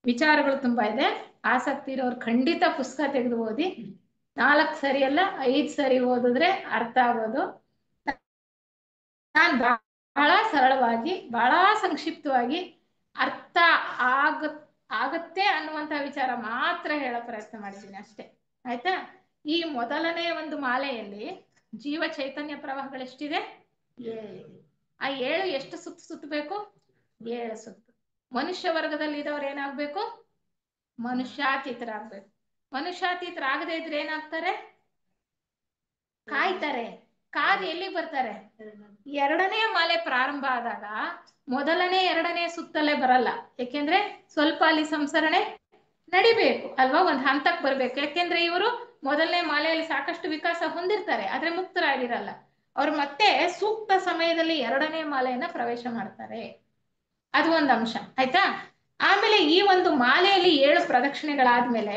ವಿಚಾರಗಳು ತುಂಬಾ ಇದೆ. ಆಸಕ್ತಿ ಇರೋರು ಖಂಡಿತ ಪುಸ್ತಕ ತೆಗೆದು ಓದಿ. 4 ಸರಿ ಅಲ್ಲ 5 ಸರಿ ಓದಿದ್ರೆ ಅರ್ಥ ಆಗೋದು. ನಾನು ಬಹಳ ಸರಳವಾಗಿ ಬಹಳ ಸಂಕ್ಷಿಪ್ತವಾಗಿ ಅರ್ಥ ಆಗತ್ತೆ ಅನ್ನುವಂತ ವಿಚಾರ ಮಾತ್ರ ಹೇಳೋ ಪ್ರಯತ್ನ ಮಾಡಿದ್ದೀನಿ ಅಷ್ಟೇ. ಆಯ್ತಾ? ಈ ಮೊದಲನೇ ಒಂದು ಮಾಲೆಯಲ್ಲಿ ಜೀವ ಚೈತನ್ಯ ಪ್ರವಾಹಗಳೆಷ್ಟಿದೆ? 7. ಆ 7 ಎಷ್ಟು ಸುತ್ತಬೇಕು? 7 ಸುತ್ತು. ಮನುಷ್ಯ ವರ್ಗದಲ್ಲಿ ಇದ್ದವ್ರು ಏನಾಗ್ಬೇಕು? ಮನುಷ್ಯಾತೀತರಾಗ್ಬೇಕು. ಮನುಷ್ಯಾತೀತರಾಗದೇ ಇದ್ರೆ ಏನಾಗ್ತಾರೆ? ಕಾಯ್ತಾರೆ. ಕಾದು ಎಲ್ಲಿಗೆ ಬರ್ತಾರೆ? 2ನೇ ಮಾಲೆ ಪ್ರಾರಂಭ ಆದಾಗ ಮೊದಲನೇ 2ನೇ ಸುತ್ತಲೇ ಬರಲ್ಲ. ಯಾಕೆಂದ್ರೆ ಸ್ವಲ್ಪ ಅಲ್ಲಿ ಸಂಸರಣೆ ನಡಿಬೇಕು ಅಲ್ವಾ, ಒಂದು ಹಂತಕ್ಕೆ ಬರ್ಬೇಕು. ಯಾಕೆಂದ್ರೆ ಇವರು ಮೊದಲನೇ ಮಾಲೆಯಲ್ಲಿ ಸಾಕಷ್ಟು ವಿಕಾಸ ಹೊಂದಿರ್ತಾರೆ, ಆದ್ರೆ ಮುಕ್ತರಾಗಿರಲ್ಲ. ಅವ್ರು ಮತ್ತೆ ಸೂಕ್ತ ಸಮಯದಲ್ಲಿ 2ನೇ ಮಾಲೆಯನ್ನ ಪ್ರವೇಶ ಮಾಡ್ತಾರೆ. ಅದು ಒಂದು ಅಂಶ. ಆಯ್ತಾ? ಆಮೇಲೆ ಈ ಒಂದು ಮಾಲೆಯಲ್ಲಿ 7 ಪ್ರದಕ್ಷಿಣೆಗಳಾದ್ಮೇಲೆ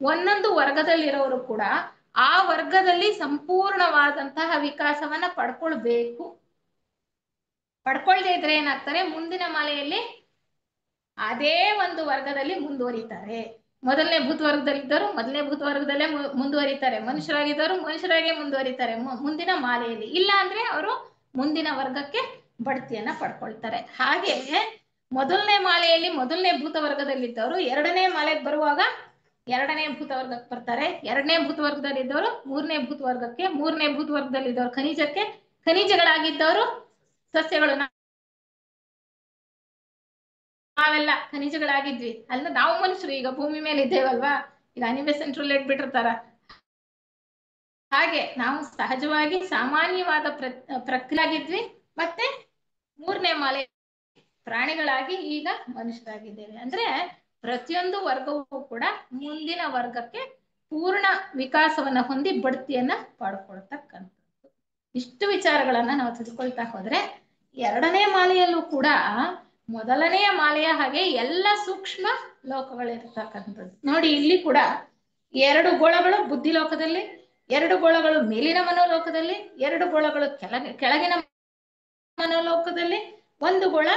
ಒಂದೊಂದು ವರ್ಗದಲ್ಲಿರೋರು ಕೂಡ ಆ ವರ್ಗದಲ್ಲಿ ಸಂಪೂರ್ಣವಾದಂತಹ ವಿಕಾಸವನ್ನ ಪಡ್ಕೊಳ್ಬೇಕು. ಪಡ್ಕೊಳ್ದೇ ಇದ್ರೆ ಏನಾಗ್ತಾರೆ? ಮುಂದಿನ ಮಾಲೆಯಲ್ಲಿ ಅದೇ ಒಂದು ವರ್ಗದಲ್ಲಿ ಮುಂದುವರಿತಾರೆ. ಮೊದಲನೇ ಭೂತ ವರ್ಗದಲ್ಲಿದ್ದವರು ಮೊದಲನೇ ಭೂತ ವರ್ಗದಲ್ಲೇ ಮುಂದುವರಿತಾರೆ. ಮನುಷ್ಯರಾಗಿದ್ದವರು ಮನುಷ್ಯರಾಗೆ ಮುಂದುವರಿತಾರೆ ಮುಂದಿನ ಮಾಲೆಯಲ್ಲಿ. ಇಲ್ಲ ಅಂದ್ರೆ ಅವರು ಮುಂದಿನ ವರ್ಗಕ್ಕೆ ಬಡ್ತಿಯನ್ನ ಪಡ್ಕೊಳ್ತಾರೆ. ಹಾಗೆ ಮೊದಲನೇ ಮಾಲೆಯಲ್ಲಿ ಮೊದಲನೇ ಭೂತ ವರ್ಗದಲ್ಲಿದ್ದವರು 2ನೇ ಮಾಲೆಗೆ ಬರುವಾಗ 2ನೇ ಭೂತ ವರ್ಗಕ್ಕೆ ಬರ್ತಾರೆ. 2ನೇ ಭೂತ ವರ್ಗದಲ್ಲಿದ್ದವರು 3ನೇ ಭೂತ ವರ್ಗಕ್ಕೆ, 3ನೇ ಭೂತ ವರ್ಗದಲ್ಲಿದ್ದವರು ಖನಿಜಕ್ಕೆ, ಖನಿಜಗಳಾಗಿದ್ದವರು ಸಸ್ಯಗಳು. ನಾವೆಲ್ಲ ಖನಿಜಗಳಾಗಿದ್ವಿ ಅಲ್ಲ, ನಾವು ಮನುಷ್ಯರು ಈಗ ಭೂಮಿ ಮೇಲೆ ಇದ್ದೇವಲ್ವಾ, ಈಗ ಅನಿಮೆ ಸೆಂಟ್ರಲ್ ಬಿಟ್ಟಿರ್ತಾರ ಹಾಗೆ ನಾವು ಸಹಜವಾಗಿ ಸಾಮಾನ್ಯವಾದ ಪ್ರಕ್ರಿಯೆ ಆಗಿದ್ವಿ. ಮತ್ತೆ 3ನೇ ಮಾಲೆ ಪ್ರಾಣಿಗಳಾಗಿ ಈಗ ಮನುಷ್ಯರಾಗಿದ್ದೇವೆ. ಅಂದ್ರೆ ಪ್ರತಿಯೊಂದು ವರ್ಗವೂ ಕೂಡ ಮುಂದಿನ ವರ್ಗಕ್ಕೆ ಪೂರ್ಣ ವಿಕಾಸವನ್ನ ಹೊಂದಿ ಬಡ್ತಿಯನ್ನ ಪಡ್ಕೊಳ್ತಕ್ಕಂಥದ್ದು. ಇಷ್ಟು ವಿಚಾರಗಳನ್ನ ನಾವು ತಿಳ್ಕೊಳ್ತಾ ಹೋದ್ರೆ 2ನೇ ಮಾಲೆಯಲ್ಲೂ ಕೂಡ ಮೊದಲನೆಯ ಮಾಲೆಯ ಹಾಗೆ ಎಲ್ಲ ಸೂಕ್ಷ್ಮ ಲೋಕಗಳಿರ್ತಕ್ಕಂಥದ್ದು. ನೋಡಿ, ಇಲ್ಲಿ ಕೂಡ 2 ಗೋಳಗಳು ಬುದ್ಧಿ ಲೋಕದಲ್ಲಿ, 2 ಗೋಳಗಳು ಮೇಲಿನ ಮನೋಲೋಕದಲ್ಲಿ, 2 ಗೋಳಗಳು ಕೆಳಗಿನ ಮನೋಲೋಕದಲ್ಲಿ, 1 ಗೋಳ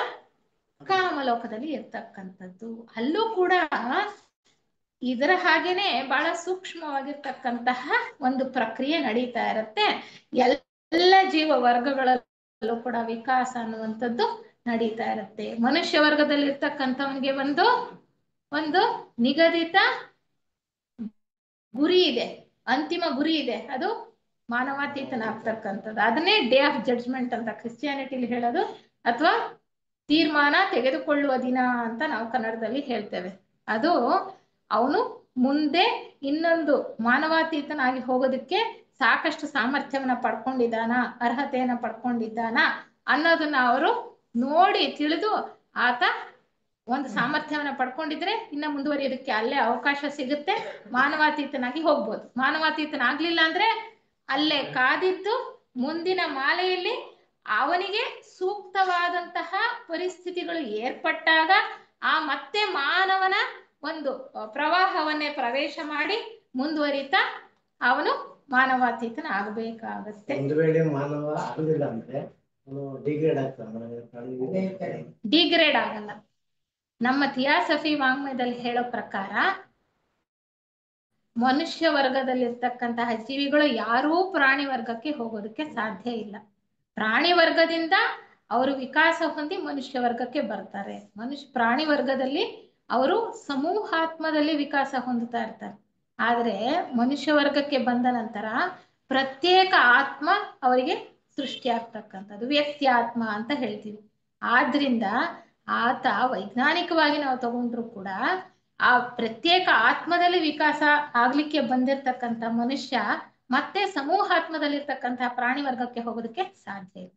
ಕಾಮಲೋಕದಲ್ಲಿ ಇರ್ತಕ್ಕಂಥದ್ದು. ಅಲ್ಲೂ ಕೂಡ ಇದರ ಹಾಗೇನೆ ಬಹಳ ಸೂಕ್ಷ್ಮವಾಗಿರ್ತಕ್ಕಂತಹ ಒಂದು ಪ್ರಕ್ರಿಯೆ ನಡೀತಾ ಇರುತ್ತೆ. ಎಲ್ಲ ಜೀವ ವರ್ಗಗಳಲ್ಲೂ ಕೂಡ ವಿಕಾಸ ಅನ್ನುವಂಥದ್ದು ನಡೀತಾ ಇರುತ್ತೆ. ಮನುಷ್ಯ ವರ್ಗದಲ್ಲಿ ಇರ್ತಕ್ಕಂಥವನಿಗೆ ಒಂದು ನಿಗದಿತ ಗುರಿ ಇದೆ, ಅಂತಿಮ ಗುರಿ ಇದೆ. ಅದು ಮಾನವಾತೀತನಾಗ್ತಕ್ಕಂಥದ್ದು. ಅದನ್ನೇ ಡೇ ಆಫ್ ಜಡ್ಜ್ಮೆಂಟ್ ಅಂತ ಕ್ರಿಶ್ಚಿಯಾನಿಟಿಲಿ ಹೇಳೋದು, ಅಥವಾ ತೀರ್ಮಾನ ತೆಗೆದುಕೊಳ್ಳುವ ದಿನ ಅಂತ ನಾವು ಕನ್ನಡದಲ್ಲಿ ಹೇಳ್ತೇವೆ. ಅದು ಅವನು ಮುಂದೆ ಇನ್ನೊಂದು ಮಾನವಾತೀತನಾಗಿ ಹೋಗೋದಕ್ಕೆ ಸಾಕಷ್ಟು ಸಾಮರ್ಥ್ಯವನ್ನ ಪಡ್ಕೊಂಡಿದ್ದಾನ, ಅರ್ಹತೆಯನ್ನ ಪಡ್ಕೊಂಡಿದ್ದಾನ ಅನ್ನೋದನ್ನ ಅವರು ನೋಡಿ ತಿಳಿದು ಆತ ಒಂದು ಸಾಮರ್ಥ್ಯವನ್ನ ಪಡ್ಕೊಂಡಿದ್ರೆ ಇನ್ನ ಮುಂದುವರಿಯೋದಕ್ಕೆ ಅಲ್ಲೇ ಅವಕಾಶ ಸಿಗುತ್ತೆ, ಮಾನವಾತೀತನಾಗಿ ಹೋಗ್ಬೋದು. ಮಾನವಾತೀತನಾಗ್ಲಿಲ್ಲ ಅಂದ್ರೆ ಅಲ್ಲೇ ಕಾದಿದ್ದು ಮುಂದಿನ ಮಾಲೆಯಲ್ಲಿ ಅವನಿಗೆ ಸೂಕ್ತವಾದಂತಹ ಪರಿಸ್ಥಿತಿಗಳು ಏರ್ಪಟ್ಟಾಗ ಆ ಮತ್ತೆ ಮಾನವನ ಒಂದು ಪ್ರವಾಹವನ್ನೇ ಪ್ರವೇಶ ಮಾಡಿ ಮುಂದುವರಿತಾ ಅವನು ಮಾನವಾತೀತನ ಆಗಬೇಕಾಗತ್ತೆ. ಒಂದು ವೇಳೆ ಮಾನವ ಆಗಲಿಲ್ಲ ಅಂದ್ರೆ ಡಿಗ್ರೇಡ್ ಆಗ್ತಾನೆ. ಡಿಗ್ರೇಡ್ ಆಗಲ್ಲ. ನಮ್ಮ ಥಿಯಾಸಫಿ ವಾಂಗ್ಮಯದಲ್ಲಿ ಹೇಳೋ ಪ್ರಕಾರ ಮನುಷ್ಯ ವರ್ಗದಲ್ಲಿರ್ತಕ್ಕಂತಹ ಜೀವಿಗಳು ಯಾರೂ ಪ್ರಾಣಿ ವರ್ಗಕ್ಕೆ ಹೋಗೋದಕ್ಕೆ ಸಾಧ್ಯ ಇಲ್ಲ. ಪ್ರಾಣಿ ವರ್ಗದಿಂದ ಅವರು ವಿಕಾಸ ಹೊಂದಿ ಮನುಷ್ಯ ವರ್ಗಕ್ಕೆ ಬರ್ತಾರೆ. ಪ್ರಾಣಿ ವರ್ಗದಲ್ಲಿ ಅವರು ಸಮೂಹಾತ್ಮದಲ್ಲಿ ವಿಕಾಸ ಹೊಂದುತ್ತಾ ಇರ್ತಾರೆ. ಆದ್ರೆ ಮನುಷ್ಯ ವರ್ಗಕ್ಕೆ ಬಂದ ನಂತರ ಪ್ರತ್ಯೇಕ ಆತ್ಮ ಅವರಿಗೆ ಸೃಷ್ಟಿ ಆಗ್ತಕ್ಕಂಥದ್ದು ವ್ಯಕ್ತಿ ಆತ್ಮ ಅಂತ ಹೇಳ್ತೀವಿ. ಆದ್ರಿಂದ ಆತ ವೈಜ್ಞಾನಿಕವಾಗಿ ನಾವು ತಗೊಂಡ್ರು ಕೂಡ ಆ ಪ್ರತ್ಯೇಕ ಆತ್ಮದಲ್ಲಿ ವಿಕಾಸ ಆಗ್ಲಿಕ್ಕೆ ಬಂದಿರತಕ್ಕಂಥ ಮನುಷ್ಯ ಮತ್ತೆ ಸಮೂಹಾತ್ಮದಲ್ಲಿರ್ತಕ್ಕಂತಹ ಪ್ರಾಣಿ ವರ್ಗಕ್ಕೆ ಹೋಗೋದಕ್ಕೆ ಸಾಧ್ಯ ಇಲ್ಲ.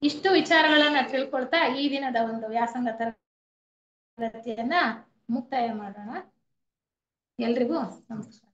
ಇಷ್ಟು ವಿಚಾರಗಳನ್ನ ತಿಳ್ಕೊಳ್ತಾ ಈ ದಿನದ ಒಂದು ವ್ಯಾಸಂಗ ತರಗತಿಯನ್ನ ಮುಕ್ತಾಯ ಮಾಡೋಣ. ಎಲ್ರಿಗೂ ನಮಸ್ಕಾರ.